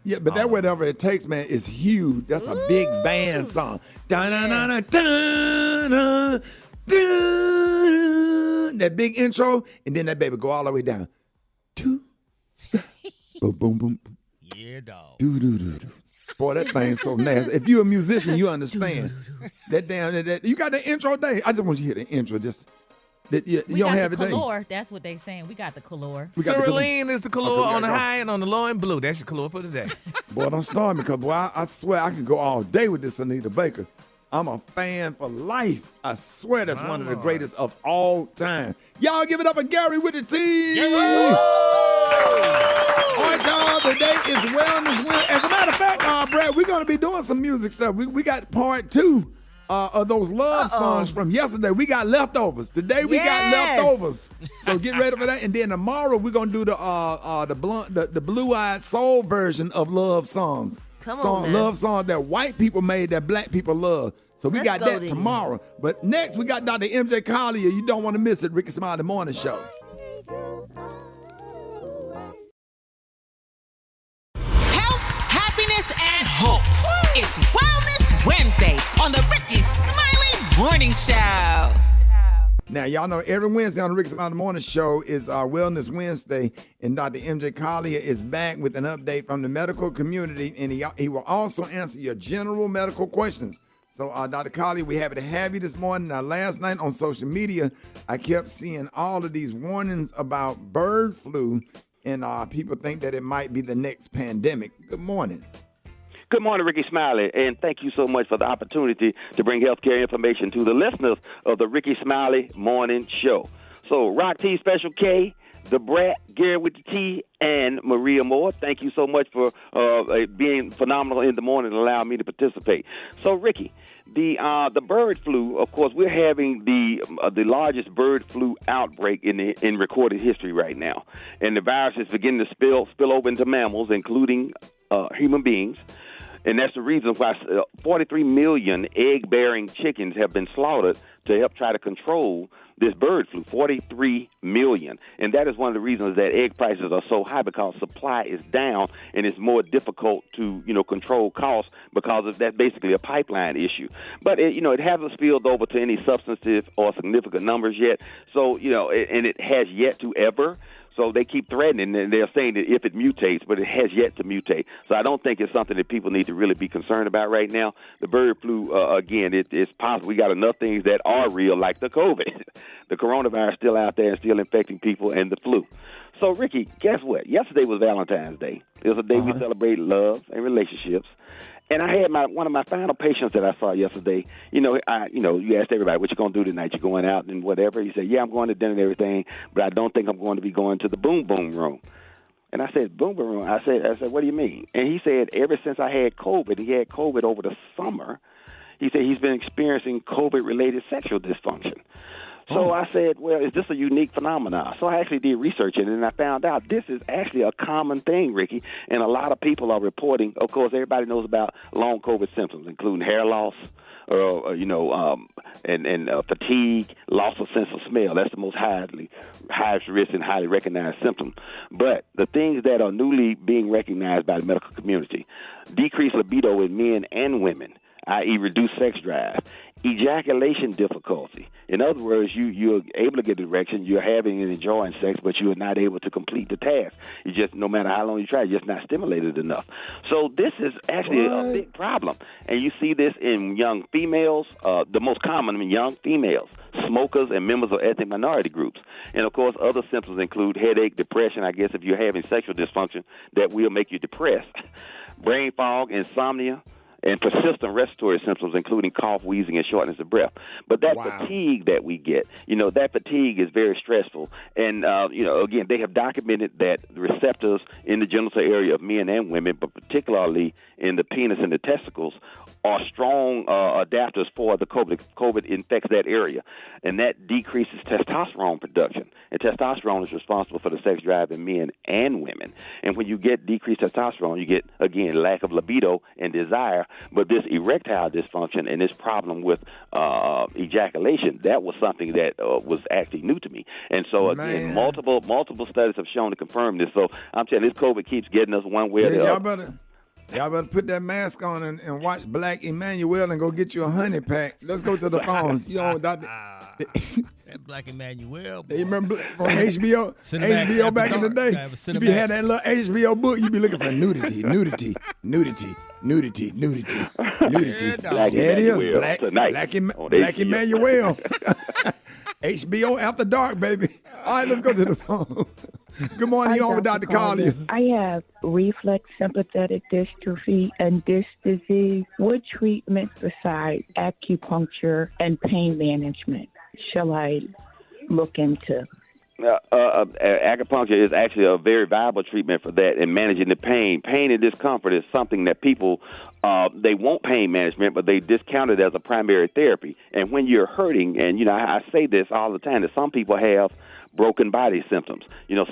Yeah, but that Whatever It Takes, man, is huge. That's a big band song. Da-na-na-na-da-na. That big intro, and then that baby go all the way down. Boom, boom, boom, boom. Yeah, dog. Do. Boy, that thing's so nasty. If you're a musician, you understand. That you got the intro day. I just want you to hear the intro. Just that you don't have it. Color. That's what they saying. We got the color. Cerulean is the color on the high and on the low and blue. That's your color for today. Boy, don't start me, because boy, I swear I could go all day with this Anita Baker. I'm a fan for life. I swear that's one of the greatest of all time. Y'all give it up for Gary with the T. All right, y'all. Today is Wellness Wednesday. As a matter of fact, Brad, we're going to be doing some music stuff. We got part 2 of those love songs from yesterday. We got leftovers. Today we got leftovers. So get ready for that. And then tomorrow we're going to do the blue-eyed soul version of love songs. Love songs that white people made that black people love. So we got that tomorrow. But next, we got Dr. MJ Collier. You don't want to miss it. Rickey Smiley Morning Show. Health, happiness, and hope. It's Wellness Wednesday on the Rickey Smiley Morning Show. Now, y'all know every Wednesday on the Rickey Smiley Morning Show is Wellness Wednesday, and Dr. MJ Collier is back with an update from the medical community, and he will also answer your general medical questions. So, Dr. Collier, we happy to have you this morning. Now, last night on social media, I kept seeing all of these warnings about bird flu, and people think that it might be the next pandemic. Good morning. Good morning, Rickey Smiley, and thank you so much for the opportunity to bring healthcare information to the listeners of the Rickey Smiley Morning Show. So, Rock T, Special K, The Brat, Gary with the T, and Maria Moore, thank you so much for being phenomenal in the morning and allowing me to participate. So, Rickey, the bird flu, of course, we're having the largest bird flu outbreak in recorded history right now, and the virus is beginning to spill over into mammals, including human beings. And that's the reason why 43 million egg-bearing chickens have been slaughtered to help try to control this bird flu, 43 million. And that is one of the reasons that egg prices are so high, because supply is down and it's more difficult to, control costs, because that's basically a pipeline issue. But, it hasn't spilled over to any substantive or significant numbers yet. So, and it has yet to ever. So they keep threatening, and they're saying that if it mutates, but it has yet to mutate. So I don't think it's something that people need to really be concerned about right now. The bird flu, again, it's possible. We got enough things that are real, like the COVID. The coronavirus still out there and still infecting people, and the flu. So, Rickey, guess what? Yesterday was Valentine's Day. It was a day we celebrate love and relationships. And I had one of my final patients that I saw yesterday. You asked everybody, what you going to do tonight? You going out and whatever? He said, yeah, I'm going to dinner and everything, but I don't think I'm going to be going to the boom boom room. And I said, boom boom room? I said, what do you mean? And he said, ever since I had COVID, he had COVID over the summer, he said he's been experiencing COVID-related sexual dysfunction. So I said, well, is this a unique phenomenon? So I actually did research it, and I found out this is actually a common thing, Ricky, and a lot of people are reporting. Of course, everybody knows about long COVID symptoms, including hair loss, and fatigue, loss of sense of smell. That's the most highest risk and highly recognized symptom. But the things that are newly being recognized by the medical community, decreased libido in men and women, i.e. reduced sex drive, ejaculation difficulty. In other words, you're able to get erection, you're having and enjoying sex, but you are not able to complete the task. You just, no matter how long you try, you're just not stimulated enough. So this is actually a big problem. And you see this in young females, the most common in young females, smokers, and members of ethnic minority groups. And, of course, other symptoms include headache, depression. I guess if you're having sexual dysfunction, that will make you depressed. Brain fog, insomnia, and persistent respiratory symptoms, including cough, wheezing, and shortness of breath. But that fatigue that we get, that fatigue is very stressful. And, again, they have documented that the receptors in the genital area of men and women, but particularly in the penis and the testicles, are strong adapters for the COVID. COVID infects that area, and that decreases testosterone production. And testosterone is responsible for the sex drive in men and women. And when you get decreased testosterone, you get, again, lack of libido and desire. But this erectile dysfunction and this problem with ejaculation, that was something that was actually new to me. And so, again, multiple studies have shown to confirm this. So I'm telling you, this COVID keeps getting us one way or the other. Y'all better put that mask on and watch Black Emmanuel and go get you a honey pack. Let's go to the phones. That Black Emmanuel. You remember from HBO? HBO back in the day. You be had that little HBO book. You be looking for nudity. Black it is. Black Emmanuel. HBO After Dark, baby. All right, let's go to the phone. Good morning. You on with Dr. Collier. I have reflex sympathetic dystrophy and disc disease. What treatment besides acupuncture and pain management shall I look into? Acupuncture is actually a very viable treatment for that and managing the pain. Pain and discomfort is something that people, they want pain management, but they discount it as a primary therapy. And when you're hurting, and, I say this all the time, that some people have broken body symptoms.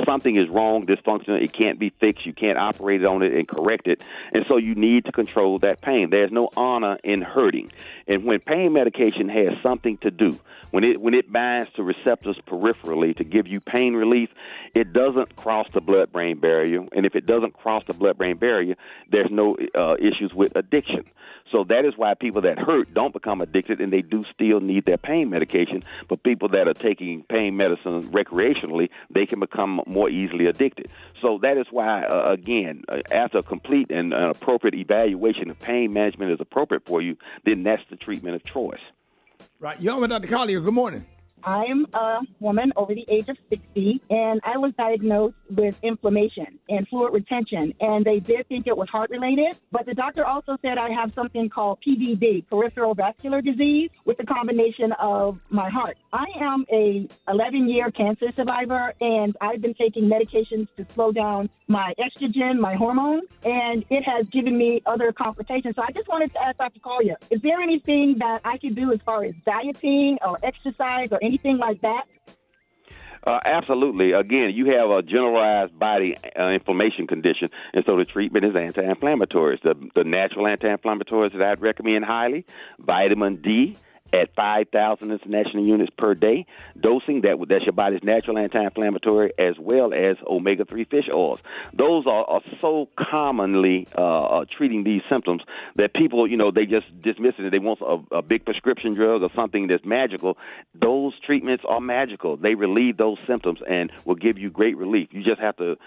Something is wrong, dysfunctional. It can't be fixed. You can't operate on it and correct it. And so you need to control that pain. There's no honor in hurting. And when pain medication has something to do, when it binds to receptors peripherally to give you pain relief, it doesn't cross the blood-brain barrier. And if it doesn't cross the blood-brain barrier, there's no issues with addiction. So that is why people that hurt don't become addicted, and they do still need their pain medication. But people that are taking pain medicine recreationally, they can become more easily addicted. So that is why, again, after a complete and appropriate evaluation, if pain management is appropriate for you, then that's the treatment of choice. Right. You're on with Dr. Collier. Good morning. I'm a woman over the age of 60, and I was diagnosed with inflammation and fluid retention, and they did think it was heart-related, but the doctor also said I have something called PVD, peripheral vascular disease, with a combination of my heart. I am a 11-year cancer survivor, and I've been taking medications to slow down my estrogen, my hormones, and it has given me other complications. So I just wanted to ask Dr. Collier, is there anything that I can do as far as dieting or exercise or anything like that? Absolutely. Again, you have a generalized body inflammation condition, and so the treatment is anti-inflammatories. The natural anti-inflammatories that I'd recommend highly, vitamin D at 5,000 international units per day. Dosing, that's your body's natural anti-inflammatory, as well as omega-3 fish oils. Those are so commonly treating these symptoms that people, they just dismiss it. They want a big prescription drug or something that's magical. Those treatments are magical. They relieve those symptoms and will give you great relief. You just have to,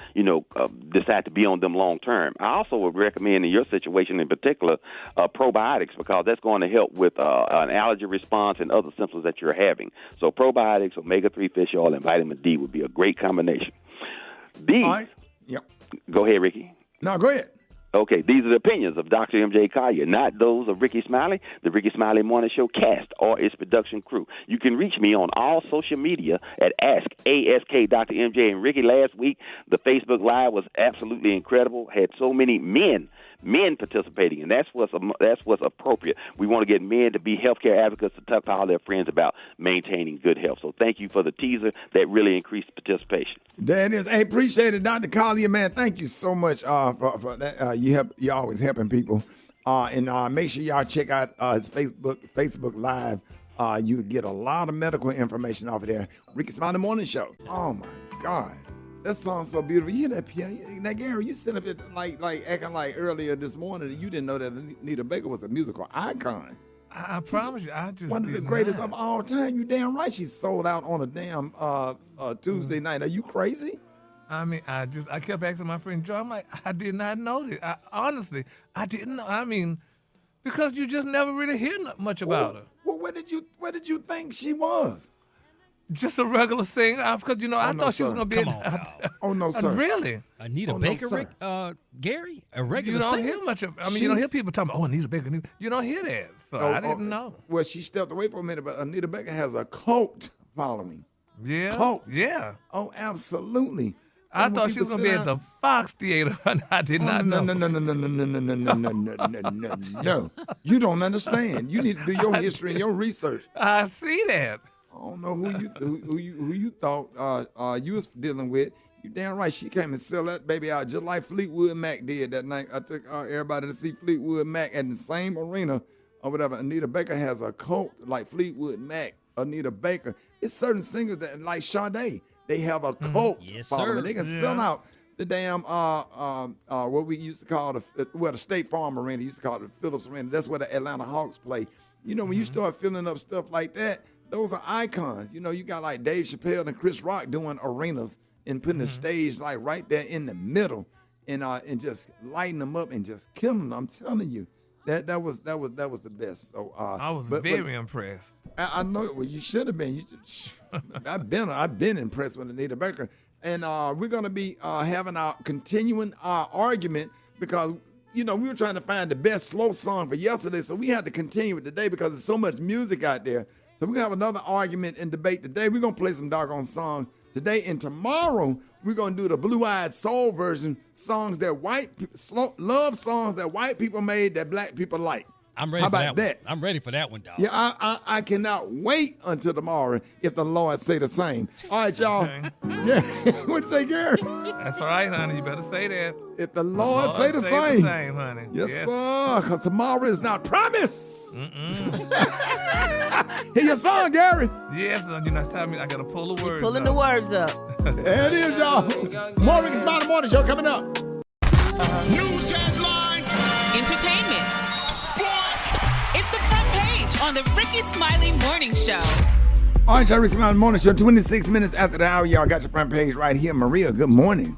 decide to be on them long term. I also would recommend in your situation in particular, probiotics, because that's going to help with an allergy response and other symptoms that you're having. So probiotics, omega-3 fish oil, and vitamin D would be a great combination. These, all right. Yep. Go ahead, Ricky. No, go ahead. Okay, these are the opinions of Dr. M.J. Collier, not those of Rickey Smiley, the Rickey Smiley Morning Show cast, or its production crew. You can reach me on all social media at ASK Dr. M.J. And Ricky, last week, the Facebook Live was absolutely incredible. Had so many men men participating, and that's what's appropriate. We want to get men to be healthcare advocates to talk to all their friends about maintaining good health. So thank you for the teaser that really increased participation. That is, hey, appreciate it, Dr. Collier, man. Thank you so much for that. You're always helping people, and make sure y'all check out his Facebook Live. You get a lot of medical information off of there. Rickey Smiley Morning Show. Oh my God, that song's so beautiful. You hear that piano? Now, Gary, you sitting up here like acting like earlier this morning that you didn't know that Anita Baker was a musical icon. I promise you, I just one of the greatest of all time. You damn right. She sold out on a damn Tuesday night. Are you crazy? I mean, I kept asking my friend Joe. I'm like, I did not know this. Honestly, I didn't know. I mean, because you just never really hear much about her. Well, what did you think she was? Just a regular singer, because I thought she was gonna be. Oh no, sir! Really? Anita Baker, Gary, a regular. You don't singer? hear much of. I mean, you don't hear people talking about, oh, Anita Baker. You don't hear that, so I didn't know. Well, she stepped away for a minute, but Anita Baker has a cult following. Yeah, cult. Yeah. Oh, absolutely. I thought she was gonna be at the Fox Theater, and I did not know. No. You don't understand. You need to do your history and your research. I see that. I don't know who you thought you was dealing with. You damn right. She came and sell that baby out just like Fleetwood Mac did that night. I took everybody to see Fleetwood Mac at the same arena or whatever. Anita Baker has a cult like Fleetwood Mac. Anita Baker. It's certain singers that like Sade. They have a cult following. They can sell out the damn what we used to call the State Farm Arena. Used to call it the Phillips Arena. That's where the Atlanta Hawks play. When you start filling up stuff like that, those are icons. You got like Dave Chappelle and Chris Rock doing arenas and putting the stage like right there in the middle and just lighting them up and just killing them. I'm telling you, that was the best. So I was very impressed. I know. Well, you should have been. I've been impressed with Anita Baker, and we're gonna be having our continuing argument because we were trying to find the best slow song for yesterday, so we had to continue it today because there's so much music out there. So we're going to have another argument and debate today. We're going to play some doggone songs today. And tomorrow, we're going to do the Blue-Eyed Soul version, songs that love songs that white people made that black people like. I'm ready How for about that one. I'm ready for that one, dog. Yeah, I cannot wait until tomorrow if the Lord say the same. All right, y'all. Okay. Yeah. What'd you say, Gary? That's all right, honey. You better say that. If the Lord say the same. Honey. Yes, sir, because tomorrow is not promised. Hear your song, Gary. Yes, time I got to pull the words Pulling up. the words up. There it is, y'all. More Rickey Smiley Morning Show coming up. News headlines. Entertainment. Sports. It's the front page on the Rickey Smiley Morning Show. All right, y'all, Rickey Smiley Morning Show. 26 minutes after the hour, y'all got your front page right here. Maria, good morning.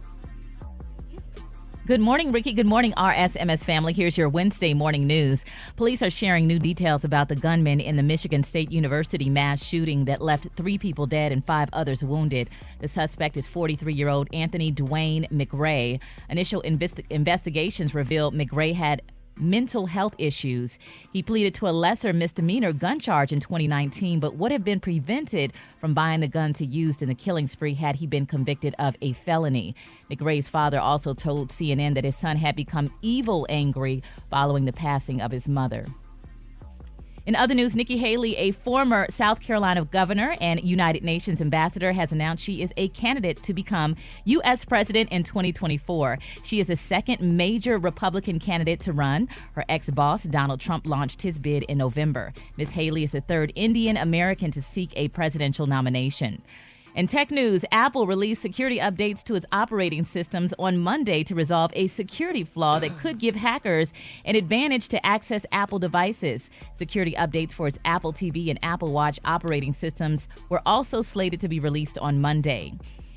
Good morning, Ricky. Good morning, RSMS family. Here's your Wednesday morning news. Police are sharing new details about the gunman in the Michigan State University mass shooting that left 3 people dead and 5 others wounded. The suspect is 43-year-old Anthony Dwayne McRae. Initial investigations revealed McRae had mental health issues. He pleaded to a lesser misdemeanor gun charge in 2019, but would have been prevented from buying the guns he used in the killing spree had he been convicted of a felony. McRae's father also told CNN that his son had become evil angry following the passing of his mother. In other news, Nikki Haley, a former South Carolina governor and United Nations ambassador, has announced she is a candidate to become U.S. president in 2024. She is the second major Republican candidate to run. Her ex-boss, Donald Trump, launched his bid in November. Ms. Haley is the third Indian American to seek a presidential nomination. In tech news, Apple released security updates to its operating systems on Monday to resolve a security flaw that could give hackers an advantage to access Apple devices. Security updates for its Apple TV and Apple Watch operating systems were also slated to be released on Monday.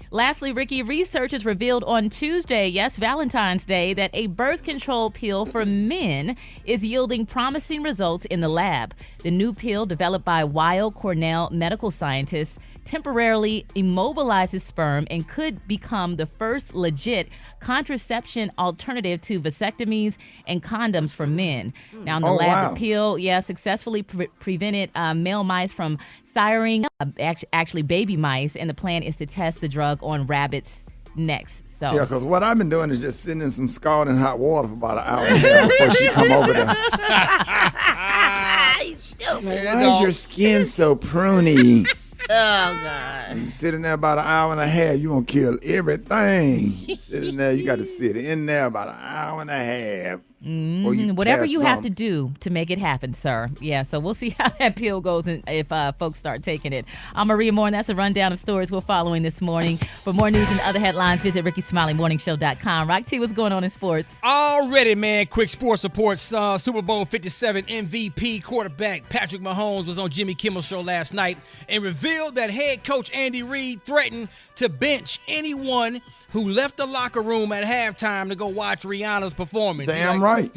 Lastly, Ricky, researchers revealed on Tuesday, yes, Valentine's Day, that a birth control pill for men is yielding promising results in the lab. The new pill, developed by Weill Cornell medical scientists, temporarily immobilizes sperm and could become the first legit contraception alternative to vasectomies and condoms for men. Now, in the lab, the pill, successfully prevented male mice from siring, actually baby mice, and the plan is to test the drug on rabbits next. So yeah, because what I've been doing is just sitting in some scalding hot water for about an hour and a half before she come over there. Why is your skin so pruny? Oh, God. And you sit in there about an hour and a half, you gonna kill everything. Sit in there, you got to sit in there about an hour and a half. Whatever you have to do to make it happen, sir. Yeah, so we'll see how that pill goes and if folks start taking it. I'm Maria Moore, and that's a rundown of stories we're following this morning. For more news and other headlines, visit RickySmileyMorningShow.com. Rock T, what's going on in sports? Already, man. Quick sports reports. Super Bowl 57 MVP quarterback Patrick Mahomes was on Jimmy Kimmel's show last night and revealed that head coach Andy Reid threatened to bench anyone who left the locker room at halftime to go watch Rihanna's performance. Damn right.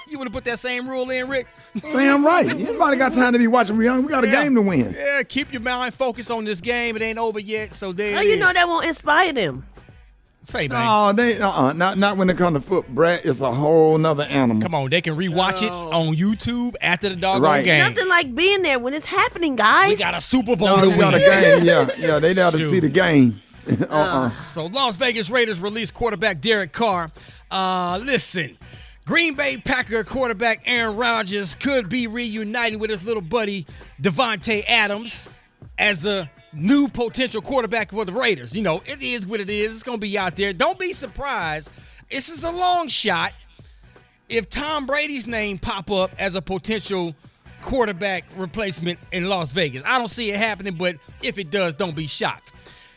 You would have put that same rule in, Rick? Damn right. Anybody got time to be watching Rihanna? We got a game to win. Yeah, keep your mind focused on this game. It ain't over yet, so there How it you is. know that won't inspire them? Say, man. No, they not when it comes to foot. Brett, it's a whole nother animal. Come on, they can rewatch it on YouTube after the doggone Right. game. Nothing like being there when it's happening, guys. We got a Super Bowl No, to we got a win. game. Yeah, they there to see the game. So Las Vegas Raiders released quarterback Derek Carr. Listen, Green Bay Packer quarterback Aaron Rodgers could be reuniting with his little buddy Devontae Adams as a new potential quarterback for the Raiders. You know, it is what it is. It's going to be out there. Don't be surprised. This is a long shot if Tom Brady's name pop up as a potential quarterback replacement in Las Vegas. I don't see it happening, but if it does, don't be shocked.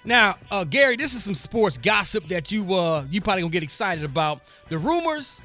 Now, Gary, this is some sports gossip that you probably gonna get excited about. The rumors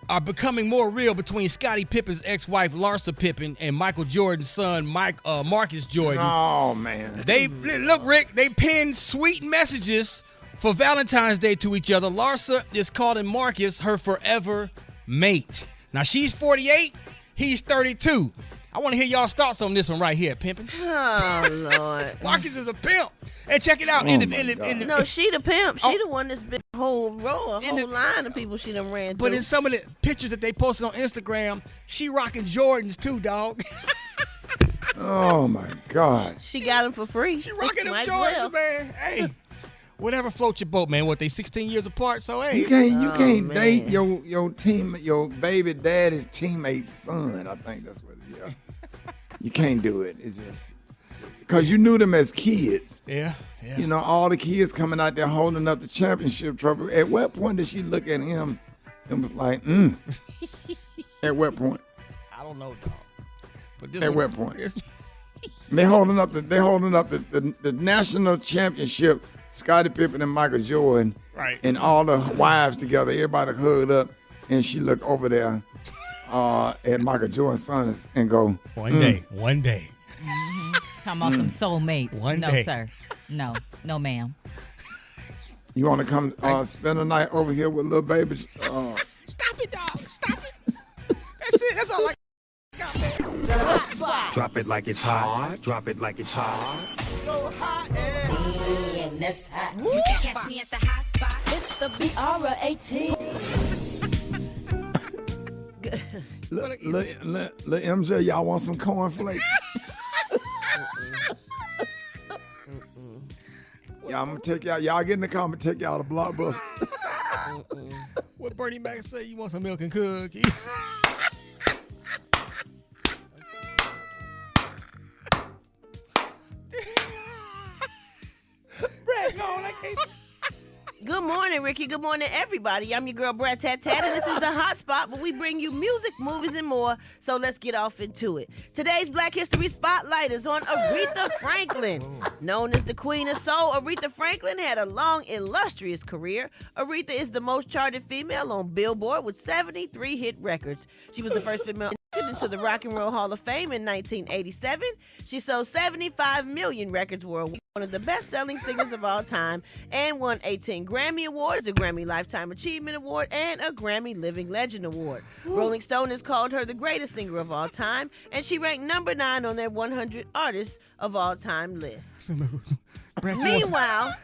are becoming more real between Scottie Pippen's ex-wife Larsa Pippen and Michael Jordan's son Marcus Jordan. Oh man! Look, Rick. They penned sweet messages for Valentine's Day to each other. Larsa is calling Marcus her forever mate. Now she's 48, he's 32. I want to hear y'all's thoughts on this one right here, pimpin'. Oh, Lord. Marcus is a pimp. And check it out. No, she the pimp. She the one that's been a whole row, a whole line of people she done ran But through. in some of the pictures that they posted on Instagram, she rocking Jordans too, dog. Oh my God! She got them for free. She rocking them Might Jordans, well. man. Hey, whatever floats your boat, man. What, they 16 years apart? So hey, You can't date your baby daddy's teammate's son. I think that's what it is. You can't do it. It's just because you knew them as kids. Yeah. You know, all the kids coming out there holding up the championship trophy. At what point did she look at him and was like, At what point? I don't know, dog. But this At one- what point? They holding up the national championship. Scottie Pippen and Michael Jordan, Right. and all the wives together. Everybody hugged up, and she looked over there at Michael Jordan's son and go, One day. Talking about some soulmates. One no, day. sir. No, ma'am. You want to come spend a night over here with little baby? Stop it, dog. Stop it. That's it. That's all I got, man. The hot spot. Drop it like it's hot. Drop it like it's hot. So hot and that's hot. You can catch me at the hot spot. It's the BR18. Look, MJ, y'all want some cornflakes? Yeah, I'm gonna take y'all. Y'all get in the car. I'm gonna take y'all to Blockbuster. What Bernie Mac say? You want some milk and cookies? Brad, no, I can't. Good morning, Ricky. Good morning, everybody. I'm your girl, Brad Tat Tat, and this is the Hot Spot, where we bring you music, movies, and more. So let's get off into it. Today's Black History Spotlight is on Aretha Franklin. Known as the Queen of Soul, Aretha Franklin had a long, illustrious career. Aretha is the most charted female on Billboard with 73 hit records. She was the first female into the Rock and Roll Hall of Fame in 1987. She sold 75 million records worldwide, one of the best-selling singers of all time, and won 18 Grammy Awards, a Grammy Lifetime Achievement Award, and a Grammy Living Legend Award. Rolling Stone has called her the greatest singer of all time, and she ranked number 9 on their 100 artists of all time list. Meanwhile,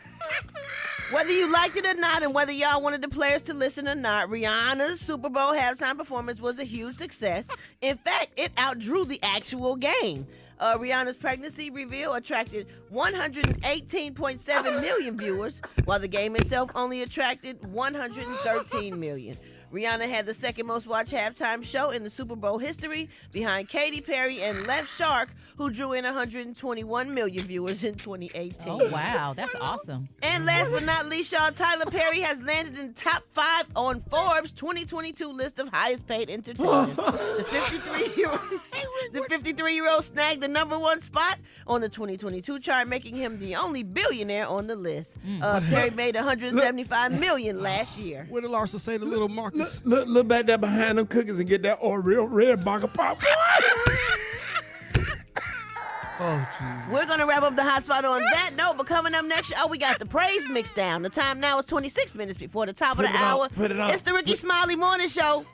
whether you liked it or not, and whether y'all wanted the players to listen or not, Rihanna's Super Bowl halftime performance was a huge success. In fact, it outdrew the actual game. Rihanna's pregnancy reveal attracted 118.7 million viewers, while the game itself only attracted 113 million. Rihanna had the second most watched halftime show in the Super Bowl history, behind Katy Perry and Left Shark, who drew in 121 million viewers in 2018. Oh, wow. That's awesome. And last but not least, y'all, Tyler Perry has landed in top 5 on Forbes' 2022 list of highest paid entertainers. The 53-year-old snagged the #1 spot on the 2022 chart, making him the only billionaire on the list. Perry made $175 million last year. What did Larson say to little Marcus? Look back there behind them cookies and get that Oreo red bunker pop. Oh, geez. We're going to wrap up the hot spot on that note, but coming up next, we got the praise mix down. The time now is 26 minutes before the top of the hour. Put it on. It's the Rickey Smiley Morning Show.